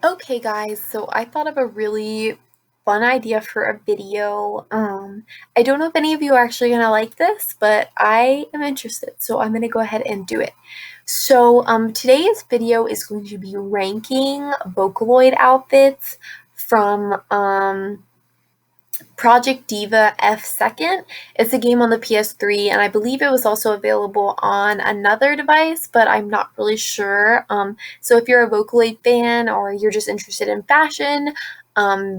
Okay, guys, so I thought of a really fun idea for a video. I don't know if any of you are actually gonna like this, but I am interested, so I'm gonna go ahead and do it. So, today's video is going to be ranking Vocaloid outfits from Project Diva F second. It's a game on the PS3, and I believe it was also available on another device, but I'm not really sure. So if you're a Vocaloid fan or you're just interested in fashion,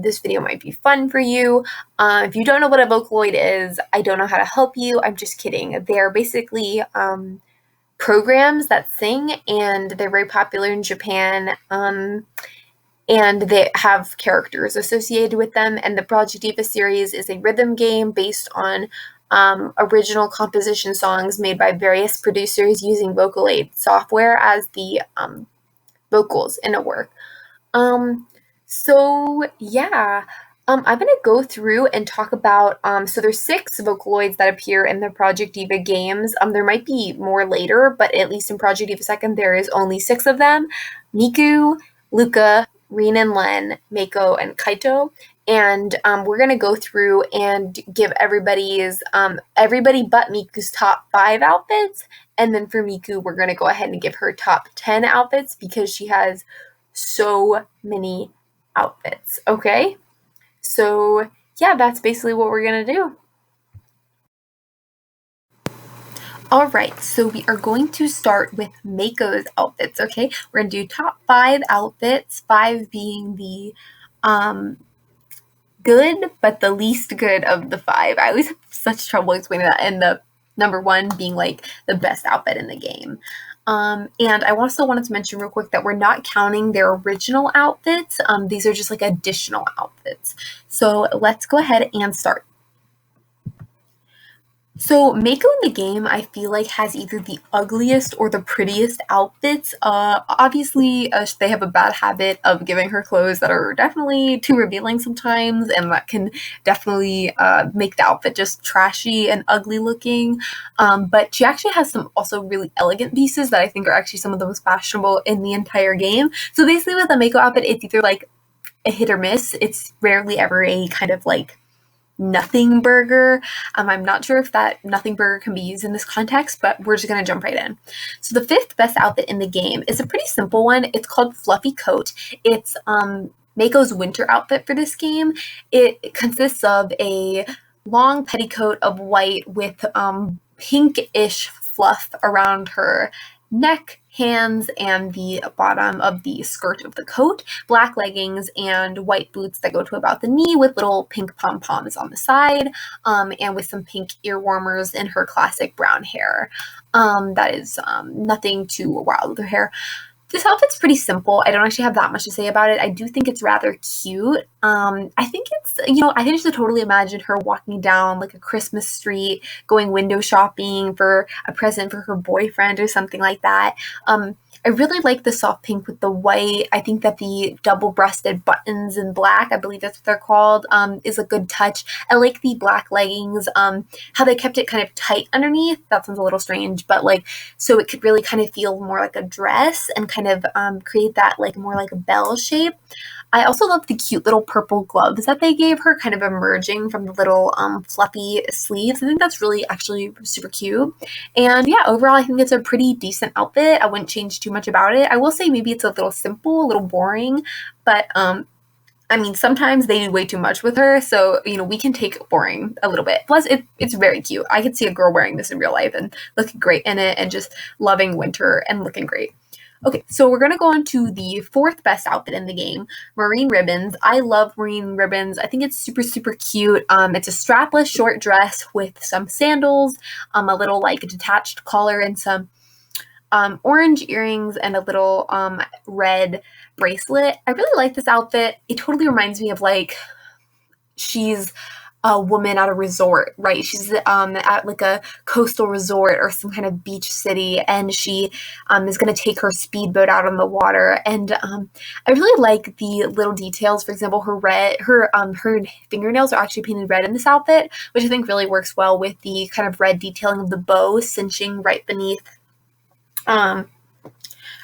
this video might be fun for you. If you don't know what a Vocaloid is, I don't know how to help you. I'm just kidding. They're basically programs that sing, and they're very popular in Japan. And they have characters associated with them. And the Project Diva series is a rhythm game based on original composition songs made by various producers using Vocaloid software as the vocals in a work. So yeah, I'm gonna go through and talk about, so there's 6 Vocaloids that appear in the Project Diva games. There might be more later, but at least in Project Diva 2nd, there is only 6 of them. Miku, Luka, Rin and Len, Meiko, and Kaito. And we're gonna go through and give everybody but Miku's top 5 outfits. And then for Miku, we're gonna go ahead and give her top 10 outfits because she has so many outfits. Okay? So yeah, that's basically what we're gonna do. Alright, so we are going to start with Meiko's outfits, okay? We're gonna do top 5 outfits, 5 being the good, but the least good of the 5. I always have such trouble explaining that, and the number 1 being like the best outfit in the game. And I also wanted to mention real quick that we're not counting their original outfits. These are just like additional outfits. So let's go ahead and start. So Meiko in the game, I feel like, has either the ugliest or the prettiest outfits. Obviously, they have a bad habit of giving her clothes that are definitely too revealing sometimes, and that can definitely make the outfit just trashy and ugly looking. But she actually has some also really elegant pieces that I think are actually some of the most fashionable in the entire game. So basically with the Meiko outfit, it's either like a hit or miss. It's rarely ever a kind of like nothing burger. I'm not sure if that nothing burger can be used in this context, but we're just gonna jump right in. So the 5th best outfit in the game is a pretty simple one. It's called Fluffy Coat. It's Meiko's winter outfit for this game. It consists of a long petticoat of white with pinkish fluff around her neck, hands, and the bottom of the skirt of the coat, black leggings, and white boots that go to about the knee with little pink pom-poms on the side, and with some pink ear warmers in her classic brown hair. That is nothing too wild with her hair. This outfit's pretty simple. I don't actually have that much to say about it. I do think it's rather cute. I think it's, I can just totally imagine her walking down like a Christmas street, going window shopping for a present for her boyfriend or something like that. I really like the soft pink with the white. I think that the double-breasted buttons in black, I believe that's what they're called, is a good touch. I like the black leggings, how they kept it kind of tight underneath. That sounds a little strange, but like, so it could really kind of feel more like a dress and kind of create that like more like a bell shape. I also love the cute little purple gloves that they gave her, kind of emerging from the little fluffy sleeves. I think that's really actually super cute. And yeah, overall, I think it's a pretty decent outfit. I wouldn't change too much about it. I will say maybe it's a little simple, a little boring, but I mean, sometimes they do way too much with her, so, we can take boring a little bit. Plus, it's very cute. I could see a girl wearing this in real life and looking great in it and just loving winter and looking great. Okay, so we're going to go on to the 4th best outfit in the game, Marine Ribbons. I love Marine Ribbons. I think it's super, super cute. It's a strapless short dress with some sandals, a little like detached collar and some orange earrings and a little red bracelet. I really like this outfit. It totally reminds me of like she's a woman at a resort, right? She's at like a coastal resort or some kind of beach city, and she is going to take her speedboat out on the water. And I really like the little details. For example, her fingernails are actually painted red in this outfit, which I think really works well with the kind of red detailing of the bow cinching right beneath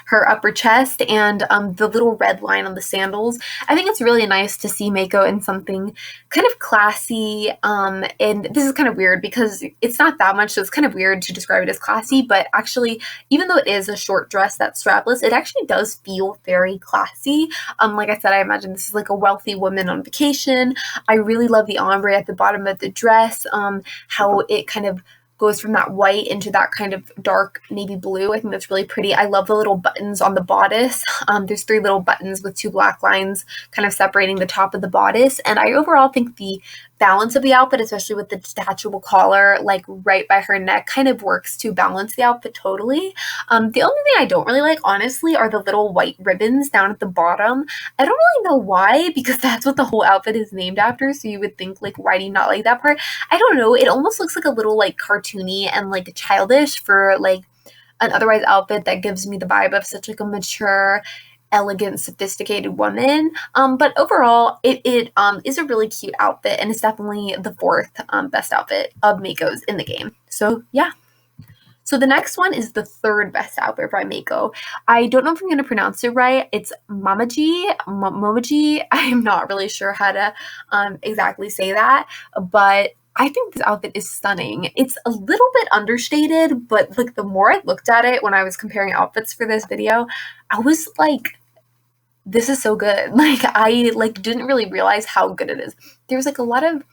her upper chest and the little red line on the sandals. I think it's really nice to see Meiko in something kind of classy, and this is kind of weird because it's not that much, so it's kind of weird to describe it as classy, but actually, even though it is a short dress that's strapless, it actually does feel very classy. Like I said, I imagine this is like a wealthy woman on vacation. I really love the ombre at the bottom of the dress, how it kind of goes from that white into that kind of dark navy blue. I think that's really pretty. I love the little buttons on the bodice. There's 3 little buttons with 2 black lines kind of separating the top of the bodice. And I overall think the balance of the outfit, especially with the detachable collar, like right by her neck, kind of works to balance the outfit totally. The only thing I don't really like, honestly, are the little white ribbons down at the bottom. I don't really know why, because that's what the whole outfit is named after, so you would think, like, why do you not like that part? I don't know, it almost looks like a little, like, cartoony and, like, childish for, like, an otherwise outfit that gives me the vibe of such, like, a mature, elegant, sophisticated woman. But overall, it is a really cute outfit, and it's definitely the 4th best outfit of Meiko's in the game. So, yeah. So the next one is the 3rd best outfit by Meiko. I don't know if I'm going to pronounce it right. It's Momoji. I'm not really sure how to exactly say that, but I think this outfit is stunning. It's a little bit understated, but like the more I looked at it when I was comparing outfits for this video, I was like, this is so good. Like, I like didn't really realize how good it is. There's like a lot of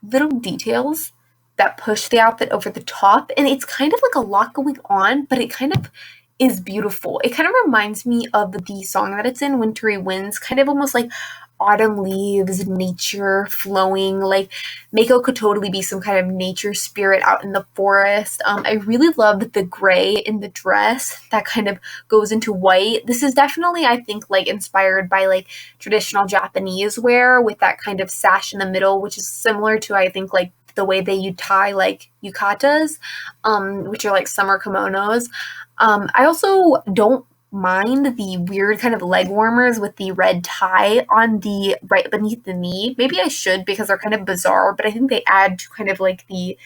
little details that push the outfit over the top, and it's kind of like a lot going on, but it kind of is beautiful. It kind of reminds me of the song that it's in, Wintry Winds, kind of almost like autumn leaves, nature flowing. Like, Meiko could totally be some kind of nature spirit out in the forest. I really love the gray in the dress that kind of goes into white. This is definitely, I think, like inspired by like traditional Japanese wear with that kind of sash in the middle, which is similar to, I think, like the way they tie like yukatas, which are like summer kimonos. I also don't mind the weird kind of leg warmers with the red tie on the right beneath the knee. Maybe I should, because they're kind of bizarre, but I think they add to kind of like the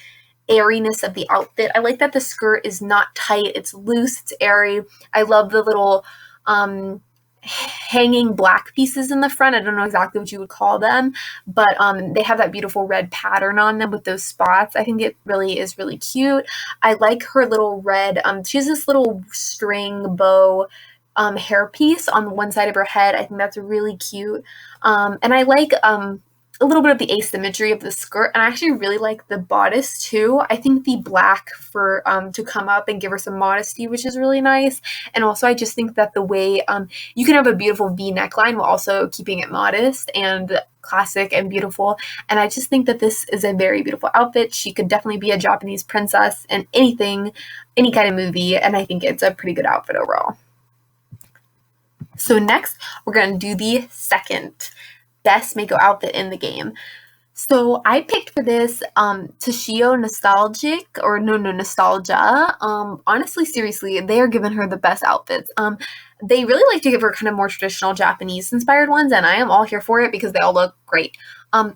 airiness of the outfit. I like that the skirt is not tight, it's loose, it's airy. I love the little hanging black pieces in the front. I don't know exactly what you would call them, but they have that beautiful red pattern on them with those spots. I think it really is really cute. I like her little red, she has this little string bow hairpiece on one side of her head. I think that's really cute. And I like a little bit of the asymmetry of the skirt, and I actually really like the bodice too. I think the black for to come up and give her some modesty, which is really nice. And also I just think that the way you can have a beautiful V neckline while also keeping it modest and classic and beautiful, and I just think that this is a very beautiful outfit. She could definitely be a Japanese princess in anything, any kind of movie, and I think it's a pretty good outfit overall. So next, we're going to do the 2nd best Meiko outfit in the game. So I picked for this Toshio Nostalgia. Honestly, seriously, they are giving her the best outfits. They really like to give her kind of more traditional Japanese inspired ones, and I am all here for it because they all look great.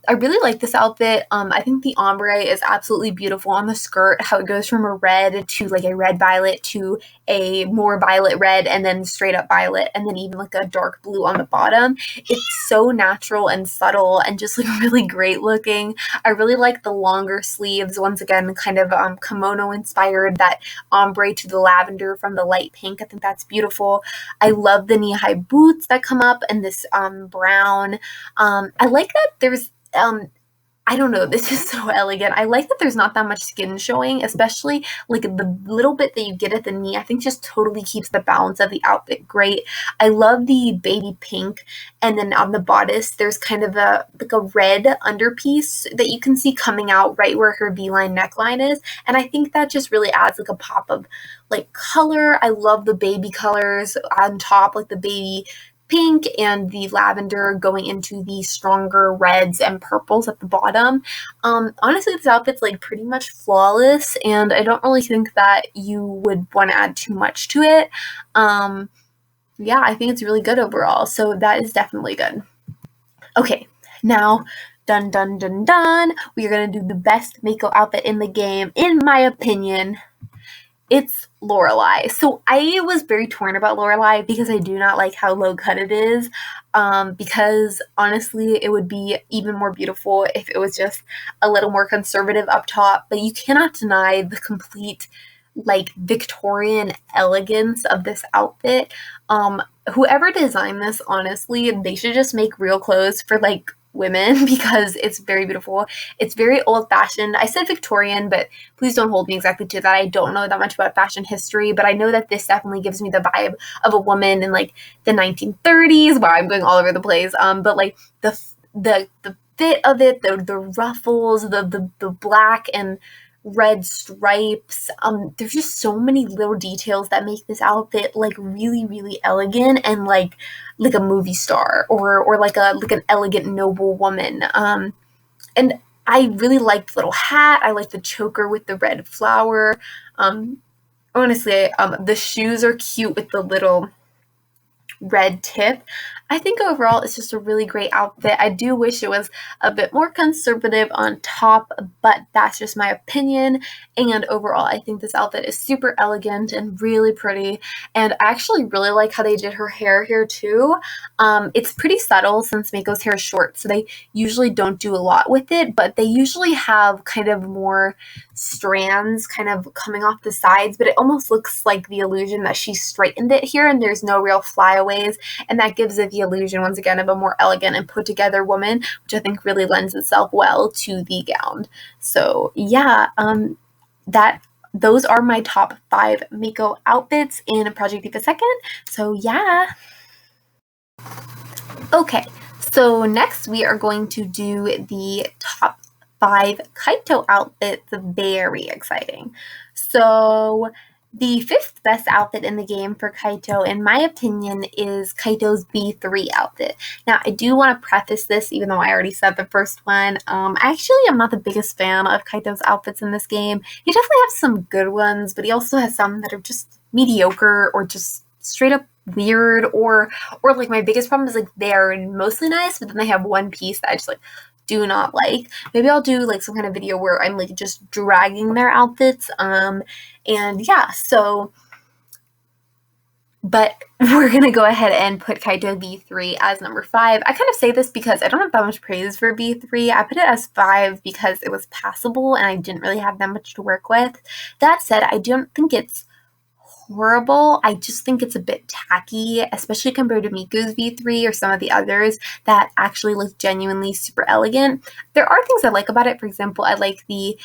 I really like this outfit. I think the ombre is absolutely beautiful on the skirt, how it goes from a red to like a red violet to a more violet red and then straight up violet and then even like a dark blue on the bottom. It's so natural and subtle and just like really great looking. I really like the longer sleeves, once again kind of kimono inspired, that ombre to the lavender from the light pink. I think that's beautiful. I love the knee-high boots that come up and this brown. I like that there's I don't know, this is so elegant. I like that there's not that much skin showing, especially like the little bit that you get at the knee. I think just totally keeps the balance of the outfit great. I love the baby pink, and then on the bodice there's kind of a like a red underpiece that you can see coming out right where her V-line neckline is, and I think that just really adds like a pop of like color. I love the baby colors on top, like the baby pink and the lavender going into the stronger reds and purples at the bottom. Honestly, this outfit's like pretty much flawless, and I don't really think that you would want to add too much to it. Yeah, I think it's really good overall, so that is definitely good. Okay, now, dun dun dun dun, we are going to do the best Meiko outfit in the game, in my opinion. it's Lorelai. So I was very torn about Lorelai because I do not like how low cut it is. Because honestly, it would be even more beautiful if it was just a little more conservative up top. But you cannot deny the complete like Victorian elegance of this outfit. Whoever designed this, honestly, they should just make real clothes for like women because it's very beautiful. It's very old-fashioned. I said Victorian, but please don't hold me exactly to that. I don't know that much about fashion history, but I know that this definitely gives me the vibe of a woman in like the 1930s. Wow, I'm going all over the place. But like the fit of it, the ruffles, the black and red stripes. There's just so many little details that make this outfit like really, really elegant and like a movie star or like an elegant noble woman. And I really liked the little hat. I like the choker with the red flower. Honestly, the shoes are cute with the little red tip. I think overall it's just a really great outfit. I do wish it was a bit more conservative on top, but that's just my opinion. And overall, I think this outfit is super elegant and really pretty. And I actually really like how they did her hair here too. It's pretty subtle since Meiko's hair is short, so they usually don't do a lot with it, but they usually have kind of more strands kind of coming off the sides, but it almost looks like the illusion that she straightened it here and there's no real flyaways, and that gives it the illusion once again of a more elegant and put together woman, which I think really lends itself well to the gown. So yeah, those are my top 5 Meiko outfits in Project Diva Second. So yeah. Okay, so next we are going to do the top 5 Kaito outfits. Very exciting. So the 5th best outfit in the game for Kaito, in my opinion, is Kaito's B3 outfit. Now, I do want to preface this, even though I already said the first one. I actually am not the biggest fan of Kaito's outfits in this game. He definitely has some good ones, but he also has some that are just mediocre or just straight up weird, or like my biggest problem is like they're mostly nice, but then they have one piece that I just like do not like. Maybe I'll do like some kind of video where I'm like just dragging their outfits. And yeah, so but we're gonna go ahead and put Kaito B3 as number 5. I kind of say this because I don't have that much praise for B3. I put it as 5 because it was passable and I didn't really have that much to work with. That said, I don't think it's horrible. I just think it's a bit tacky, especially compared to Miku's V3 or some of the others that actually look genuinely super elegant. There are things I like about it. For example, I like the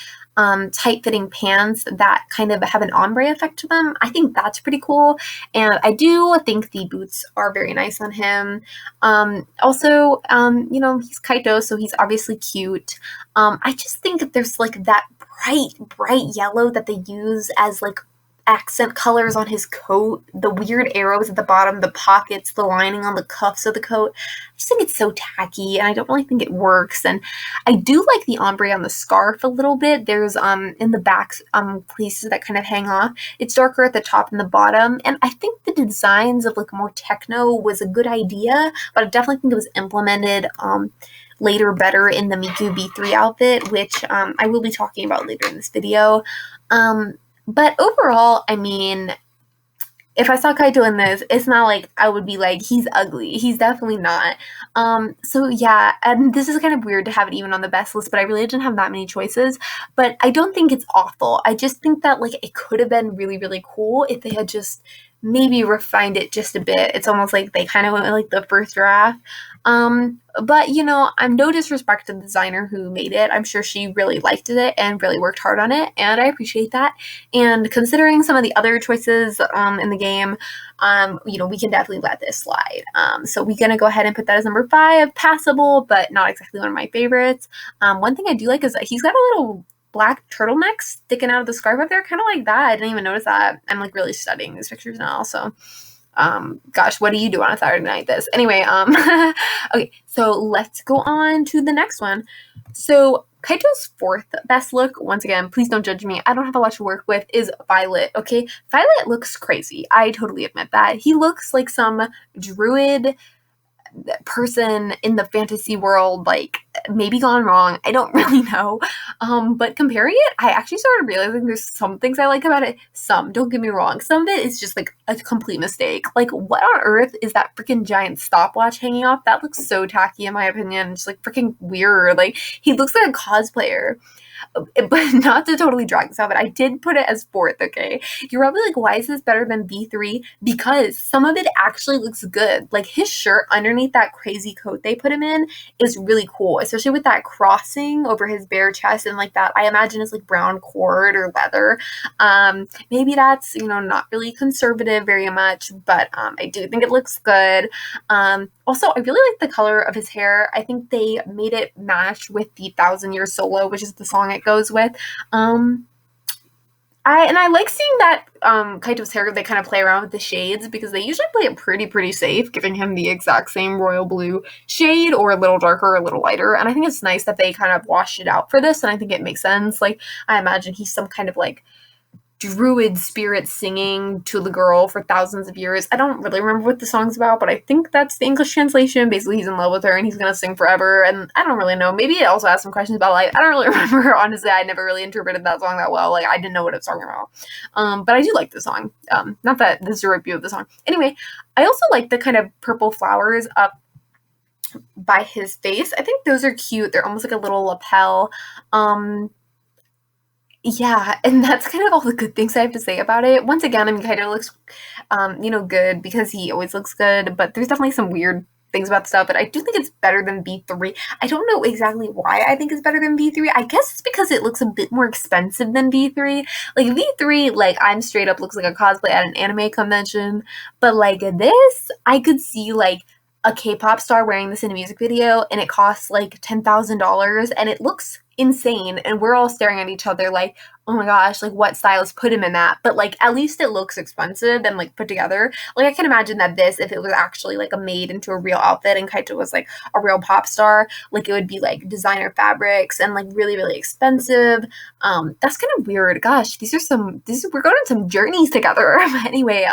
tight-fitting pants that kind of have an ombre effect to them. I think that's pretty cool, and I do think the boots are very nice on him. Also, you know, he's Kaito, so he's obviously cute. I just think there's like that bright yellow that they use as like accent colors on his coat, the weird arrows at the bottom, the pockets, the lining on the cuffs of the coat. I just think it's so tacky and I don't really think it works. And I do like the ombre on the scarf a little bit. There's in the back places that kind of hang off. It's darker at the top and the bottom, and I think the designs of like more techno was a good idea, but I definitely think it was implemented later better in the Miku B3 outfit, which I will be talking about later in this video. But overall, I mean, if I saw Kaito in this, it's not like I would be like, he's ugly. He's definitely not. So yeah, and this is kind of weird to have it even on the best list, but I really didn't have that many choices. But I don't think it's awful. I just think that like it could have been really, really cool if they had just maybe refined it just a bit. It's almost like they kind of went with like the first draft. But you know, I'm no disrespect to the designer who made it. I'm sure she really liked it and really worked hard on it, and I appreciate that. And considering some of the other choices in the game, you know, we can definitely let this slide. So we're gonna go ahead and put that as number 5, passable, but not exactly one of my favorites. One thing I do like is that he's got a little black turtleneck sticking out of the scarf up there, kind of like that. I didn't even notice that. I'm like really studying these pictures now, so gosh, what do you do on a Saturday night this? Anyway, okay, so let's go on to the next one. So Kaito's 4th best look, once again, please don't judge me, I don't have a lot to work with, is Violet, okay? Violet looks crazy. I totally admit that. He looks like some druid person in the fantasy world, like, maybe gone wrong. I don't really know. But comparing it, I actually started realizing there's some things I like about it. Some, don't get me wrong. Some of it is just like a complete mistake. Like, what on earth is that freaking giant stopwatch hanging off? That looks so tacky in my opinion. Just like freaking weird. Like, he looks like a cosplayer. But not to totally drag this out, but I did put it as fourth, okay? You're probably like, why is this better than B3? Because some of it actually looks good. Like, his shirt underneath that crazy coat they put him in is really cool, especially with that crossing over his bare chest and like that, I imagine it's like brown cord or leather. Maybe that's, not really conservative very much, but I do think it looks good. Also, I really like the color of his hair. I think they made it match with the 1,000 Year Solo, which is the song it goes with. I like seeing that Kaito's hair, they kind of play around with the shades because they usually play it pretty safe, giving him the exact same royal blue shade or a little darker or a little lighter. And I think it's nice that they kind of washed it out for this, and I think it makes sense. Like, I imagine he's some kind of like druid spirit singing to the girl for thousands of years. I don't really remember what the song's about, but I think that's the English translation. Basically, he's in love with her and he's gonna sing forever, and I don't really know. Maybe it also has some questions about life. I don't really remember. Honestly, I never really interpreted that song that well. Like, I didn't know what it was talking about. But I do like the song. Not that this is a review of the song. Anyway, I also like the kind of purple flowers up by his face. I think those are cute. They're almost like a little lapel. Yeah, and that's kind of all the good things I have to say about it. Once again, I mean, Kaito looks, good because he always looks good, but there's definitely some weird things about the stuff, but I do think it's better than B3. I don't know exactly why I think it's better than B3. I guess it's because it looks a bit more expensive than B3. Like, B3, like, I'm straight up looks like a cosplay at an anime convention, but, like, this, I could see, like, a K-pop star wearing this in a music video, and it costs, like, $10,000, and it looks insane, and we're all staring at each other like, oh my gosh, like, what stylist put him in that? But, like, at least it looks expensive and, like, put together. Like, I can imagine that this, if it was actually, like, made into a real outfit and Kaito was, like, a real pop star, like, it would be, like, designer fabrics and, like, really expensive. That's kind of weird. Gosh, we're going on some journeys together. Anyway,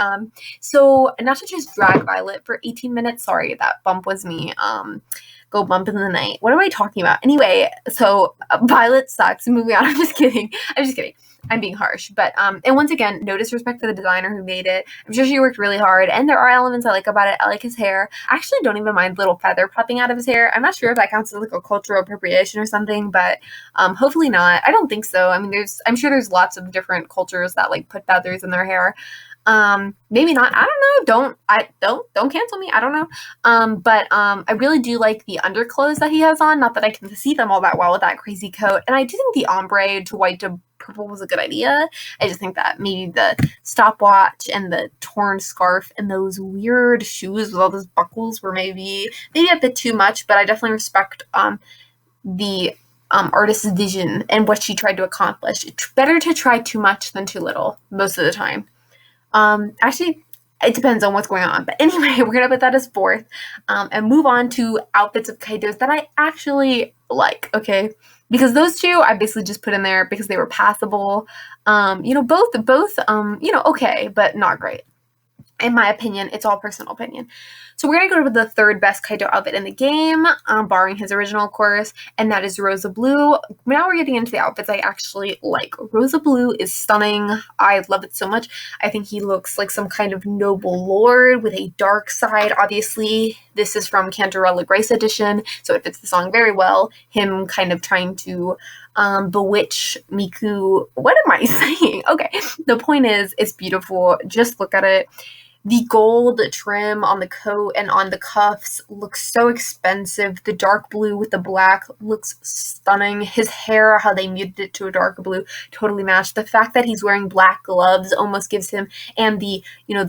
so, not to just drag Violet for 18 minutes, sorry, that bump was me, go bump in the night. What am I talking about? Anyway, so Violet sucks. Moving on. I'm just kidding. I'm being harsh. But, and once again, no disrespect for the designer who made it. I'm sure she worked really hard, and there are elements I like about it. I like his hair. I actually don't even mind the little feather popping out of his hair. I'm not sure if that counts as like a cultural appropriation or something, but hopefully not. I don't think so. I mean, I'm sure there's lots of different cultures that like put feathers in their hair. Maybe not. I don't know. Don't cancel me. I don't know. But I really do like the underclothes that he has on. Not that I can see them all that well with that crazy coat. And I do think the ombre to white to purple was a good idea. I just think that maybe the stopwatch and the torn scarf and those weird shoes with all those buckles were maybe a bit too much, but I definitely respect the artist's vision and what she tried to accomplish. It's better to try too much than too little most of the time. Actually, it depends on what's going on. But anyway, we're going to put that as fourth, and move on to outfits of Kaito's that I actually like, okay? Because those two I basically just put in there because they were passable. Both, okay, but not great. In my opinion, it's all personal opinion. So we're going to go to the third best Kaito outfit in the game, barring his original, of course, and that is Rosa Blue. Now we're getting into the outfits I actually like. Rosa Blue is stunning. I love it so much. I think he looks like some kind of noble lord with a dark side. Obviously, this is from Cantarella Grace Edition, so it fits the song very well. Him kind of trying to bewitch Miku. What am I saying? Okay, the point is, it's beautiful. Just look at it. The gold trim on the coat and on the cuffs looks so expensive. The dark blue with the black looks stunning. His hair, how they muted it to a darker blue, totally matched. The fact that he's wearing black gloves almost gives him, and the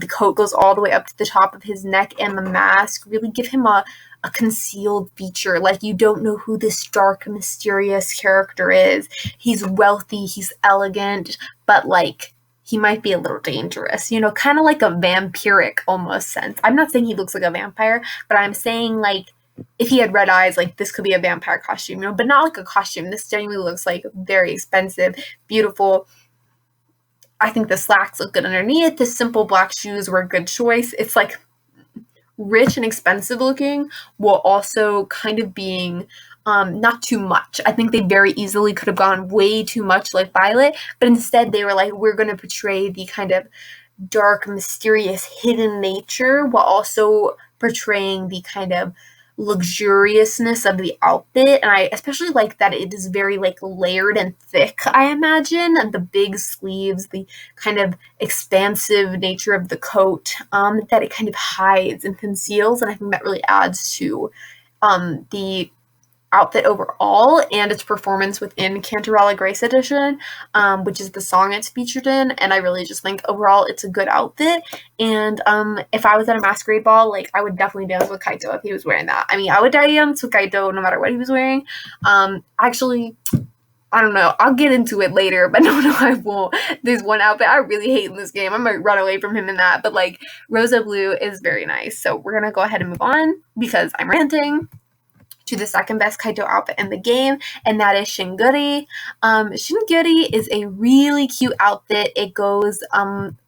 coat goes all the way up to the top of his neck, and the mask really give him a concealed feature. Like, you don't know who this dark, mysterious character is. He's wealthy, he's elegant, but like, he might be a little dangerous, kind of like a vampiric almost sense. I'm not saying he looks like a vampire, but I'm saying, like, if he had red eyes, like, this could be a vampire costume, but not like a costume. This genuinely looks like very expensive, beautiful. I think the slacks look good underneath. The simple black shoes were a good choice. It's like rich and expensive looking while also kind of being not too much. I think they very easily could have gone way too much like Violet, but instead they were like, we're going to portray the kind of dark, mysterious, hidden nature while also portraying the kind of luxuriousness of the outfit. And I especially like that it is very like layered and thick, I imagine. And the big sleeves, the kind of expansive nature of the coat, that it kind of hides and conceals. And I think that really adds to the outfit overall and its performance within Cantarella Grace Edition, which is the song it's featured in. And I really just think overall it's a good outfit. And if I was at a masquerade ball, like I would definitely dance with Kaito if he was wearing that. I mean, I would dance with Kaito no matter what he was wearing. Actually, I don't know. I'll get into it later, but no, I won't. There's one outfit I really hate in this game. I might run away from him in that, but like Rosa Blue is very nice. So we're gonna go ahead and move on because I'm ranting to the second best Kaito outfit in the game, and that is Shinguri. Shinguri is a really cute outfit. It goes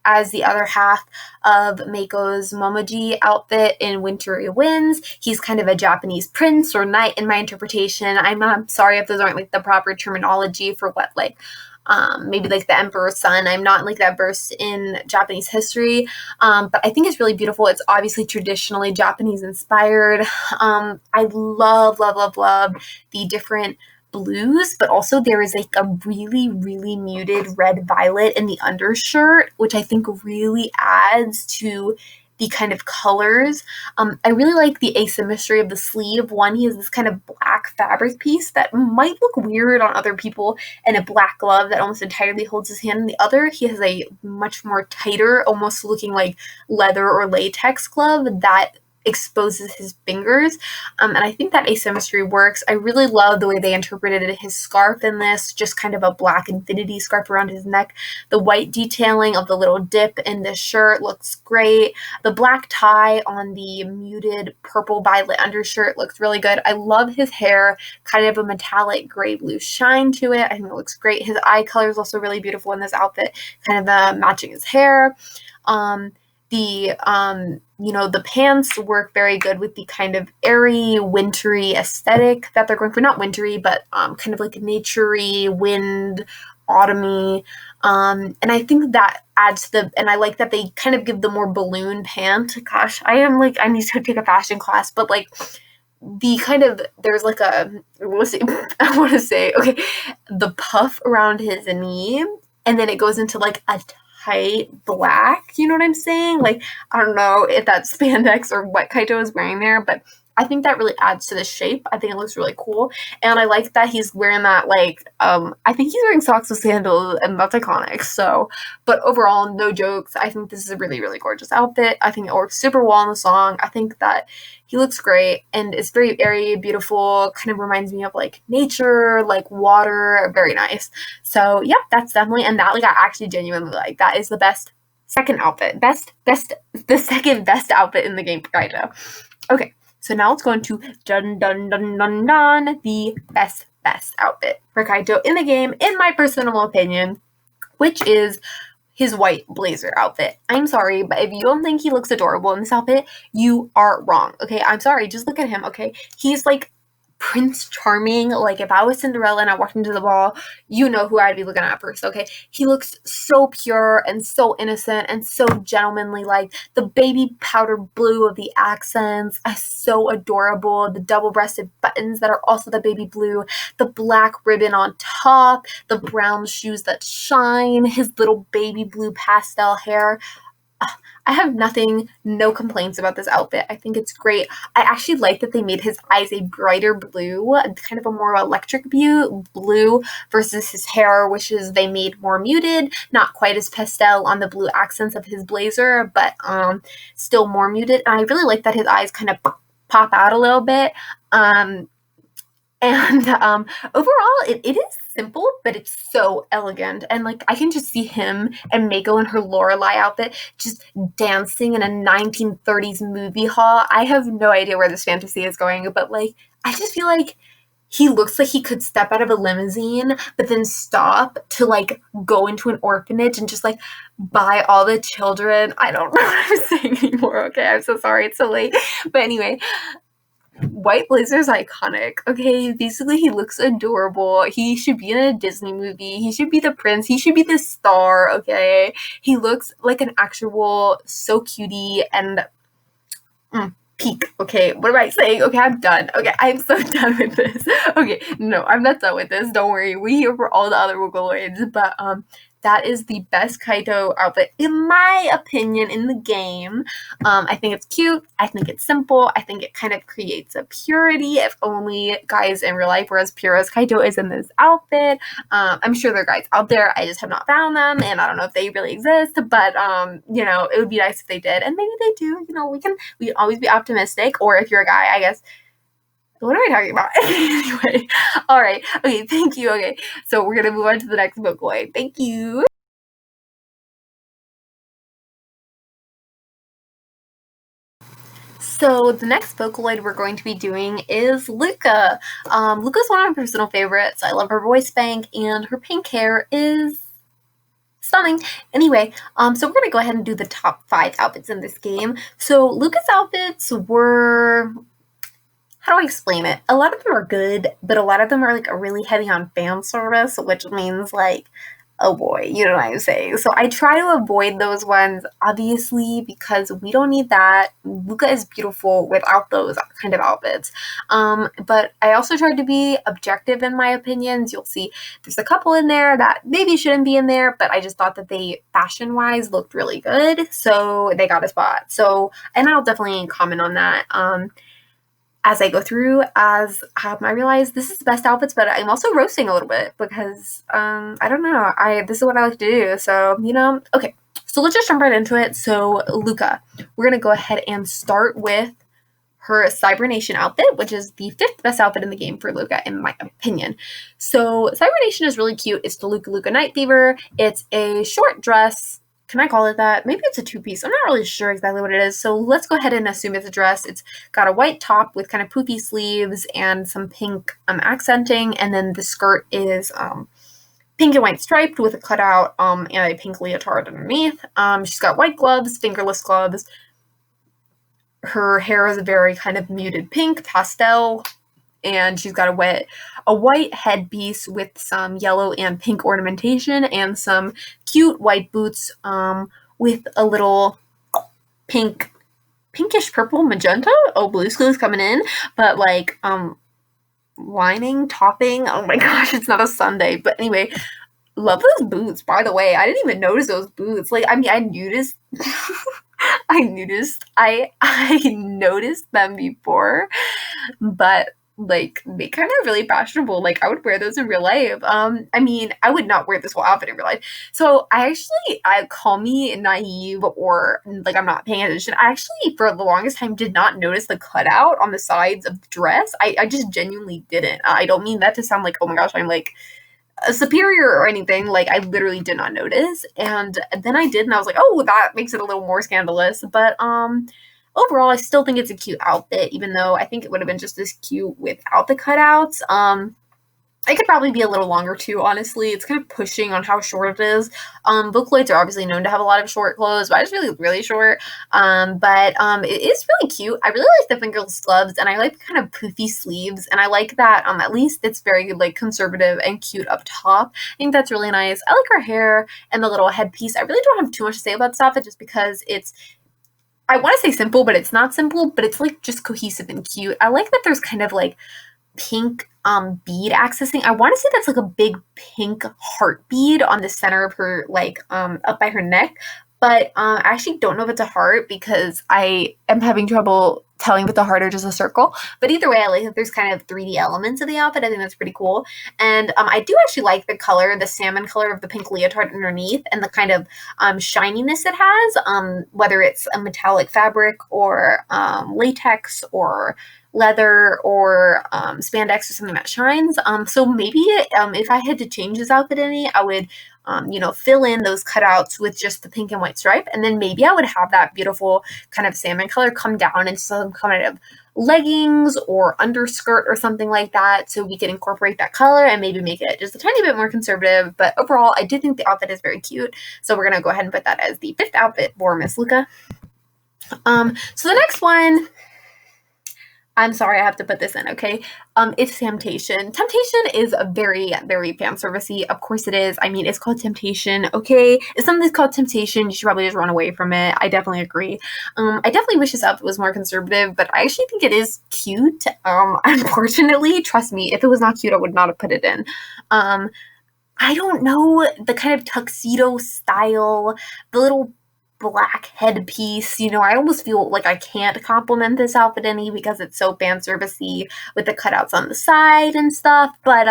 as the other half of Meiko's Momoji outfit in Wintry Winds. He's kind of a Japanese prince or knight in my interpretation. I'm sorry if those aren't like the proper terminology for what like maybe like the Emperor's Son. I'm not like that versed in Japanese history, but I think it's really beautiful. It's obviously traditionally Japanese inspired. I love the different blues, but also there is like a really, really muted red violet in the undershirt, which I think really adds to the kind of colors. I really like the asymmetry of the sleeve. One, he has this kind of black fabric piece that might look weird on other people, and a black glove that almost entirely holds his hand. And the other, he has a much more tighter, almost looking like leather or latex glove that exposes his fingers, and I think that asymmetry works. I really love the way they interpreted his scarf in this, just kind of a black infinity scarf around his neck. The white detailing of the little dip in the shirt looks great. The black tie on the muted purple violet undershirt looks really good. I love his hair, kind of a metallic gray blue shine to it. I think it looks great. His eye color is also really beautiful in this outfit, kind of matching his hair. The pants work very good with the kind of airy, wintry aesthetic that they're going for. Not wintry, but kind of like naturey, wind, autumny. And I think that adds to and I like that they kind of give the more balloon pant. Gosh, I need to take a fashion class, but like the kind of, there's like I want to say, okay, the puff around his knee, and then it goes into like a tight black, you know what I'm saying? Like, I don't know if that's spandex or what Kaito is wearing there, but I think that really adds to the shape. I think it looks really cool. And I like that he's wearing that, like, I think he's wearing socks with sandals, and that's iconic. So, but overall, no jokes. I think this is a really, really gorgeous outfit. I think it works super well in the song. I think that he looks great, and it's very airy, beautiful, kind of reminds me of, like, nature, like, water, very nice. So, yeah, that's definitely, and that, like, I actually genuinely like. That is the best second outfit. The second best outfit in the game for Kaito. Okay. So now let's go into the best outfit for Kaito in the game, in my personal opinion, which is his white blazer outfit. I'm sorry, but if you don't think he looks adorable in this outfit, you are wrong, okay? I'm sorry, just look at him, okay? He's like Prince Charming. Like, if I was Cinderella and I walked into the ball, you know who I'd be looking at first, okay? He looks so pure and so innocent and so gentlemanly. Like, the baby powder blue of the accents is so adorable. The double-breasted buttons that are also the baby blue. The black ribbon on top. The brown shoes that shine. His little baby blue pastel hair. I have no complaints about this outfit. I think it's great. I actually like that they made his eyes a brighter blue, kind of a more electric blue versus his hair, which is they made more muted, not quite as pastel on the blue accents of his blazer, but still more muted. And I really like that his eyes kind of pop out a little bit. Overall, it is simple, but it's so elegant. And, like, I can just see him and Meiko in her Lorelei outfit just dancing in a 1930s movie hall. I have no idea where this fantasy is going, but, like, I just feel like he looks like he could step out of a limousine, but then stop to like go into an orphanage and just like buy all the children. I don't know what I'm saying anymore. Okay, I'm so sorry. It's so late. But anyway, White Blazer's iconic. Okay, basically he looks adorable. He should be in a Disney movie. He should be the prince. He should be the star. Okay, he looks like an actual so cutie and peak. Okay, what am I saying? Okay, I'm done. Okay, I'm so done with this. Okay, no, I'm not done with this. Don't worry. We're here for all the other Vocaloids, but that is the best Kaito outfit, in my opinion, in the game. I think it's cute. I think it's simple. I think it kind of creates a purity, if only guys in real life were as pure as Kaito is in this outfit. I'm sure there are guys out there. I just have not found them, and I don't know if they really exist, but, it would be nice if they did, and maybe they do. We can always be optimistic, or if you're a guy, I guess. What am I talking about? Anyway, all right. Okay, thank you. Okay, so we're going to move on to the next Vocaloid. Thank you. So the next Vocaloid we're going to be doing is Luka. Luka's one of my personal favorites. I love her voice bank, and her pink hair is stunning. Anyway, so we're going to go ahead and do the top 5 outfits in this game. So Luka's outfits were... how do I explain it? A lot of them are good, but a lot of them are like really heavy on fan service, which means like, oh boy, you know what I'm saying. So I try to avoid those ones, obviously, because we don't need that. Luka is beautiful without those kind of outfits. But I also tried to be objective in my opinions. You'll see there's a couple in there that maybe shouldn't be in there, but I just thought that they fashion-wise looked really good, so they got a spot. So, and I'll definitely comment on that. As I go through, as I realize this is the best outfits, but I'm also roasting a little bit because, I don't know, this is what I like to do, so, okay. So let's just jump right into it. So, Luka, we're going to go ahead and start with her Cybernation outfit, which is the 5th best outfit in the game for Luka, in my opinion. So, Cybernation is really cute. It's the Luka Luka Night Fever. It's a short dress. Can I call it that? Maybe it's a 2-piece. I'm not really sure exactly what it is. So let's go ahead and assume it's a dress. It's got a white top with kind of poofy sleeves and some pink accenting. And then the skirt is pink and white striped with a cutout and a pink leotard underneath. She's got white gloves, fingerless gloves. Her hair is a very kind of muted pink, pastel. And she's got a white headpiece with some yellow and pink ornamentation and some cute white boots with a little pinkish purple magenta. Oh, blue school's coming in, but like lining, topping. Oh my gosh, it's not a Sunday. But anyway, love those boots, by the way. I didn't even notice those boots. Like, I mean, I noticed I noticed them before, but like they kind of really fashionable. Like I would wear those in real life. I mean, I would not wear this whole outfit in real life. So I call me naive or like I'm not paying attention. I actually for the longest time did not notice the cutout on the sides of the dress. I just genuinely didn't. I don't mean that to sound like, oh my gosh, I'm like a superior or anything. Like I literally did not notice. And then I did and I was like, oh, that makes it a little more scandalous. But overall, I still think it's a cute outfit, even though I think it would have been just as cute without the cutouts. It could probably be a little longer too, honestly. It's kind of pushing on how short it is. Vocaloids are obviously known to have a lot of short clothes, but I just really, really short. But it is really cute. I really like the fingerless gloves, and I like the kind of poofy sleeves, and I like that at least it's very like conservative and cute up top. I think that's really nice. I like her hair and the little headpiece. I really don't have too much to say about this outfit just because I want to say simple, but it's not simple, but it's like just cohesive and cute. I like that there's kind of like pink bead accessing. I want to say that's like a big pink heart bead on the center of her, like up by her neck. But I actually don't know if it's a heart because I am having trouble telling if it's a heart or just a circle. But either way, I like that there's kind of 3D elements of the outfit. I think that's pretty cool. And I do actually like the color, the salmon color of the pink leotard underneath and the kind of shininess it has, whether it's a metallic fabric or latex or leather or spandex or something that shines. So maybe if I had to change this outfit any, I would fill in those cutouts with just the pink and white stripe. And then maybe I would have that beautiful kind of salmon color come down into some kind of leggings or underskirt or something like that, so we can incorporate that color and maybe make it just a tiny bit more conservative. But overall, I do think the outfit is very cute, so we're gonna go ahead and put that as the 5th outfit for Miss Luka. So the next one, I'm sorry, I have to put this in, okay? It's Temptation. Temptation is a very, very fan servicey. Of course it is. I mean, it's called Temptation, okay? If something's called Temptation, you should probably just run away from it. I definitely agree. I definitely wish this outfit was more conservative, but I actually think it is cute. Unfortunately, trust me, if it was not cute, I would not have put it in. I don't know, the kind of tuxedo style, the little black headpiece, I almost feel like I can't compliment this outfit any because it's so fan servicey with the cutouts on the side and stuff, but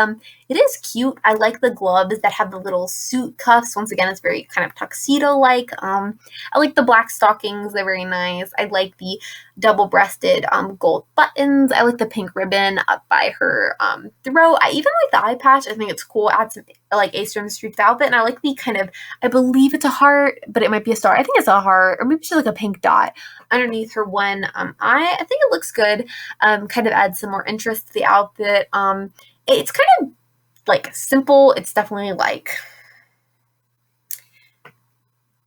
it is cute. I like the gloves that have the little suit cuffs. Once again, it's very kind of tuxedo-like. I like the black stockings. They're very nice. I like the double-breasted gold buttons. I like the pink ribbon up by her throat. I even like the eye patch. I think it's cool. It adds some like Ace from the Streets outfit. And I like the kind of, I believe it's a heart, but it might be a star. I think it's a heart, or maybe she's like a pink dot underneath her one eye. I think it looks good. Kind of adds some more interest to the outfit. It's kind of like simple. It's definitely like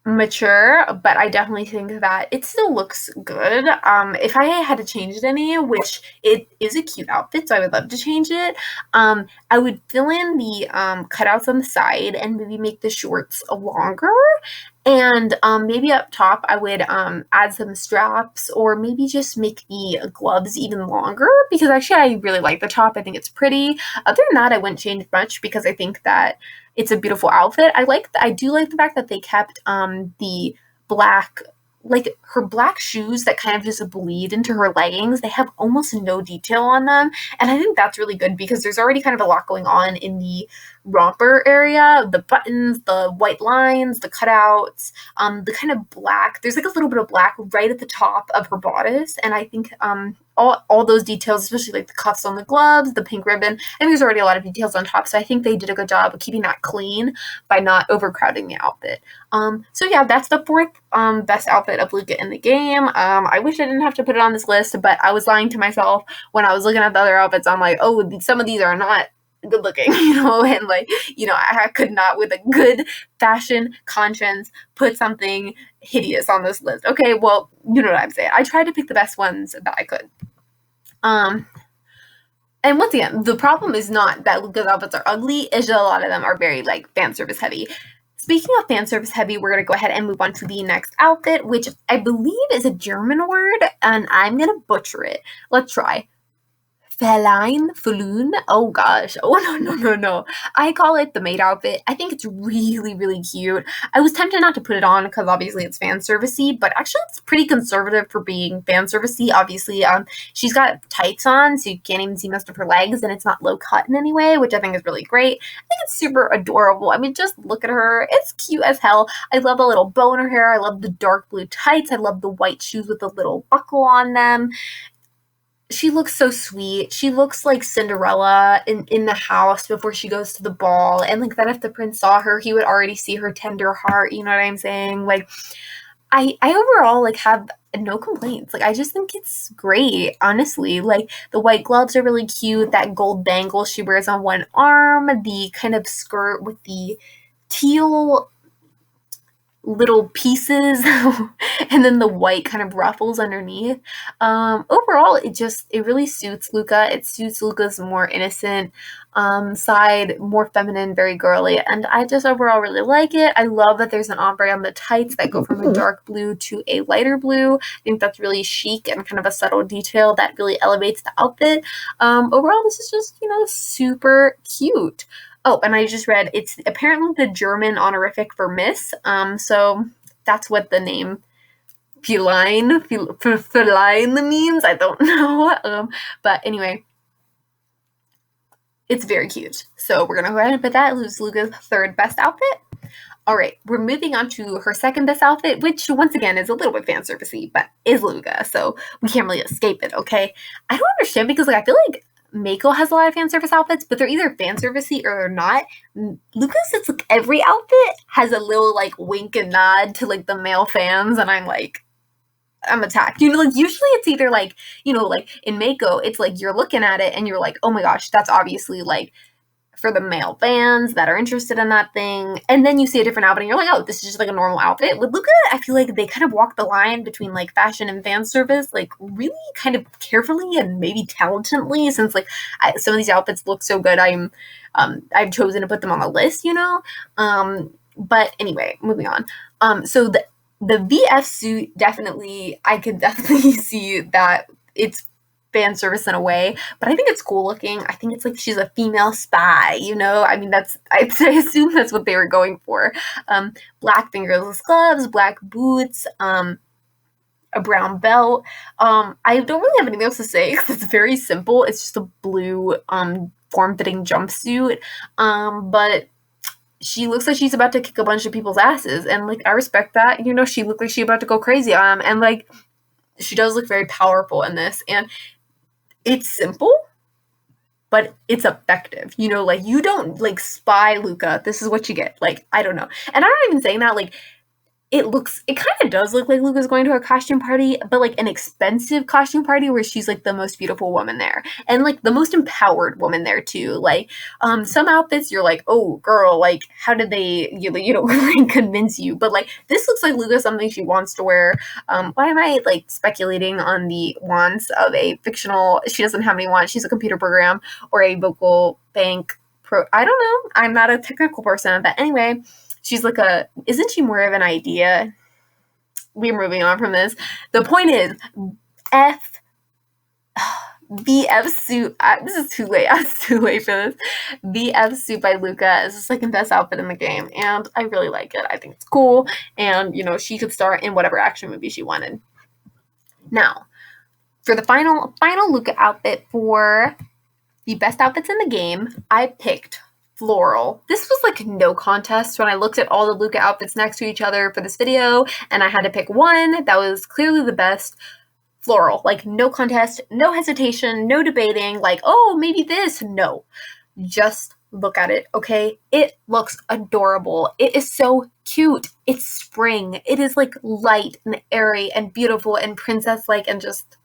mature, but I definitely think that it still looks good. If I had to change it any, which it is a cute outfit, so I would love to change it, I would fill in the cutouts on the side and maybe make the shorts longer. And maybe up top, I would add some straps, or maybe just make the gloves even longer, because actually I really like the top. I think it's pretty. Other than that, I wouldn't change much because I think that it's a beautiful outfit. I do like the fact that they kept the black, like her black shoes that kind of just bleed into her leggings. They have almost no detail on them. And I think that's really good because there's already kind of a lot going on in the romper area. The buttons, the white lines, the cutouts, the kind of black. There's like a little bit of black right at the top of her bodice. And I think all those details, especially like the cuffs on the gloves, the pink ribbon, I think there's already a lot of details on top. So I think they did a good job of keeping that clean by not overcrowding the outfit. So yeah, that's the 4th best outfit of Luka in the game. I wish I didn't have to put it on this list, but I was lying to myself when I was looking at the other outfits. I'm like, oh, some of these are not good looking, and like, I could not, with a good fashion conscience, put something hideous on this list. Okay, well, you know what I'm saying. I tried to pick the best ones that I could. And once again, the problem is not that Luka's outfits are ugly, it's just a lot of them are very like fan service heavy. Speaking of fan service heavy, we're going to go ahead and move on to the next outfit, which I believe is a German word, and I'm going to butcher it. Let's try. Falun. Oh gosh. Oh no. I call it the maid outfit. I think it's really, really cute. I was tempted not to put it on because obviously it's fan servicey, but actually it's pretty conservative for being fan servicey. Obviously, she's got tights on, so you can't even see most of her legs, and it's not low cut in any way, which I think is really great. I think it's super adorable. I mean, just look at her. It's cute as hell. I love the little bow in her hair. I love the dark blue tights. I love the white shoes with the little buckle on them. She looks so sweet. She looks like Cinderella in the house before she goes to the ball. And like that if the prince saw her, he would already see her tender heart. You know what I'm saying? Like, I overall like have no complaints. Like, I just think it's great, honestly. Like, the white gloves are really cute. That gold bangle she wears on one arm. The kind of skirt with the teal little pieces and then the white kind of ruffles underneath. Overall, it really suits Luka. It suits Luka's more innocent side, more feminine, very girly, and I just overall really like it. I love that there's an ombre on the tights that go from a dark blue to a lighter blue. I think that's really chic and kind of a subtle detail that really elevates the outfit. Overall, this is just, super cute. Oh, and I just read it's apparently the German honorific for Miss. So that's what the name feline means. I don't know. But anyway, it's very cute. So we're gonna go ahead and put that as Luka's 3rd best outfit. All right, we're moving on to her 2nd best outfit, which once again is a little bit fan servicey, but is Luka, so we can't really escape it. Okay, I don't understand because like I feel like Meiko has a lot of fan service outfits, but they're either fan servicey or they're not. Luka's, it's like every outfit has a little like wink and nod to like the male fans, and I'm attacked. Like usually it's either like, like in Meiko, it's like you're looking at it and you're like, oh my gosh, that's obviously like for the male fans that are interested in that thing. And then you see a different outfit and you're like, oh, this is just like a normal outfit. With Luka, I feel like they kind of walk the line between like fashion and fan service, like really kind of carefully and maybe talentedly, since like some of these outfits look so good. I've chosen to put them on the list, but anyway, moving on. So the VF suit, I could definitely see that it's fan service in a way, but I think it's cool looking. I think it's like she's a female spy, I mean, I assume that's what they were going for. Black fingerless gloves, black boots, a brown belt. I don't really have anything else to say because it's very simple. It's just a blue form-fitting jumpsuit, but she looks like she's about to kick a bunch of people's asses, and like I respect that. She looked like she's about to go crazy, and like she does look very powerful in this, and it's simple, but it's effective. Like you don't like spy Luka. This is what you get. Like, I don't know. And I'm not even saying that, like, it kind of does look like Luka's going to a costume party, but like an expensive costume party where she's like the most beautiful woman there. And like the most empowered woman there too. Like, some outfits you're like, oh girl, like how did they, convince you? But like, this looks like Luka something she wants to wear. Why am I like speculating on the wants of a fictional, she doesn't have any wants, she's a computer program, or a vocal bank I don't know. I'm not a technical person, but anyway, she's like isn't she more of an idea? We're moving on from this. The point is, VF suit. This is too late. It's too late for this. VF suit by Luka is the second best outfit in the game, and I really like it. I think it's cool, and she could star in whatever action movie she wanted. Now, for the final Luka outfit for the best outfits in the game, I picked floral. This was like no contest when I looked at all the Luka outfits next to each other for this video, and I had to pick one that was clearly the best. Floral. Like, no contest, no hesitation, no debating, like, oh, maybe this. No. Just look at it, okay? It looks adorable. It is so cute. It's spring. It is like light and airy and beautiful and princess-like, and just,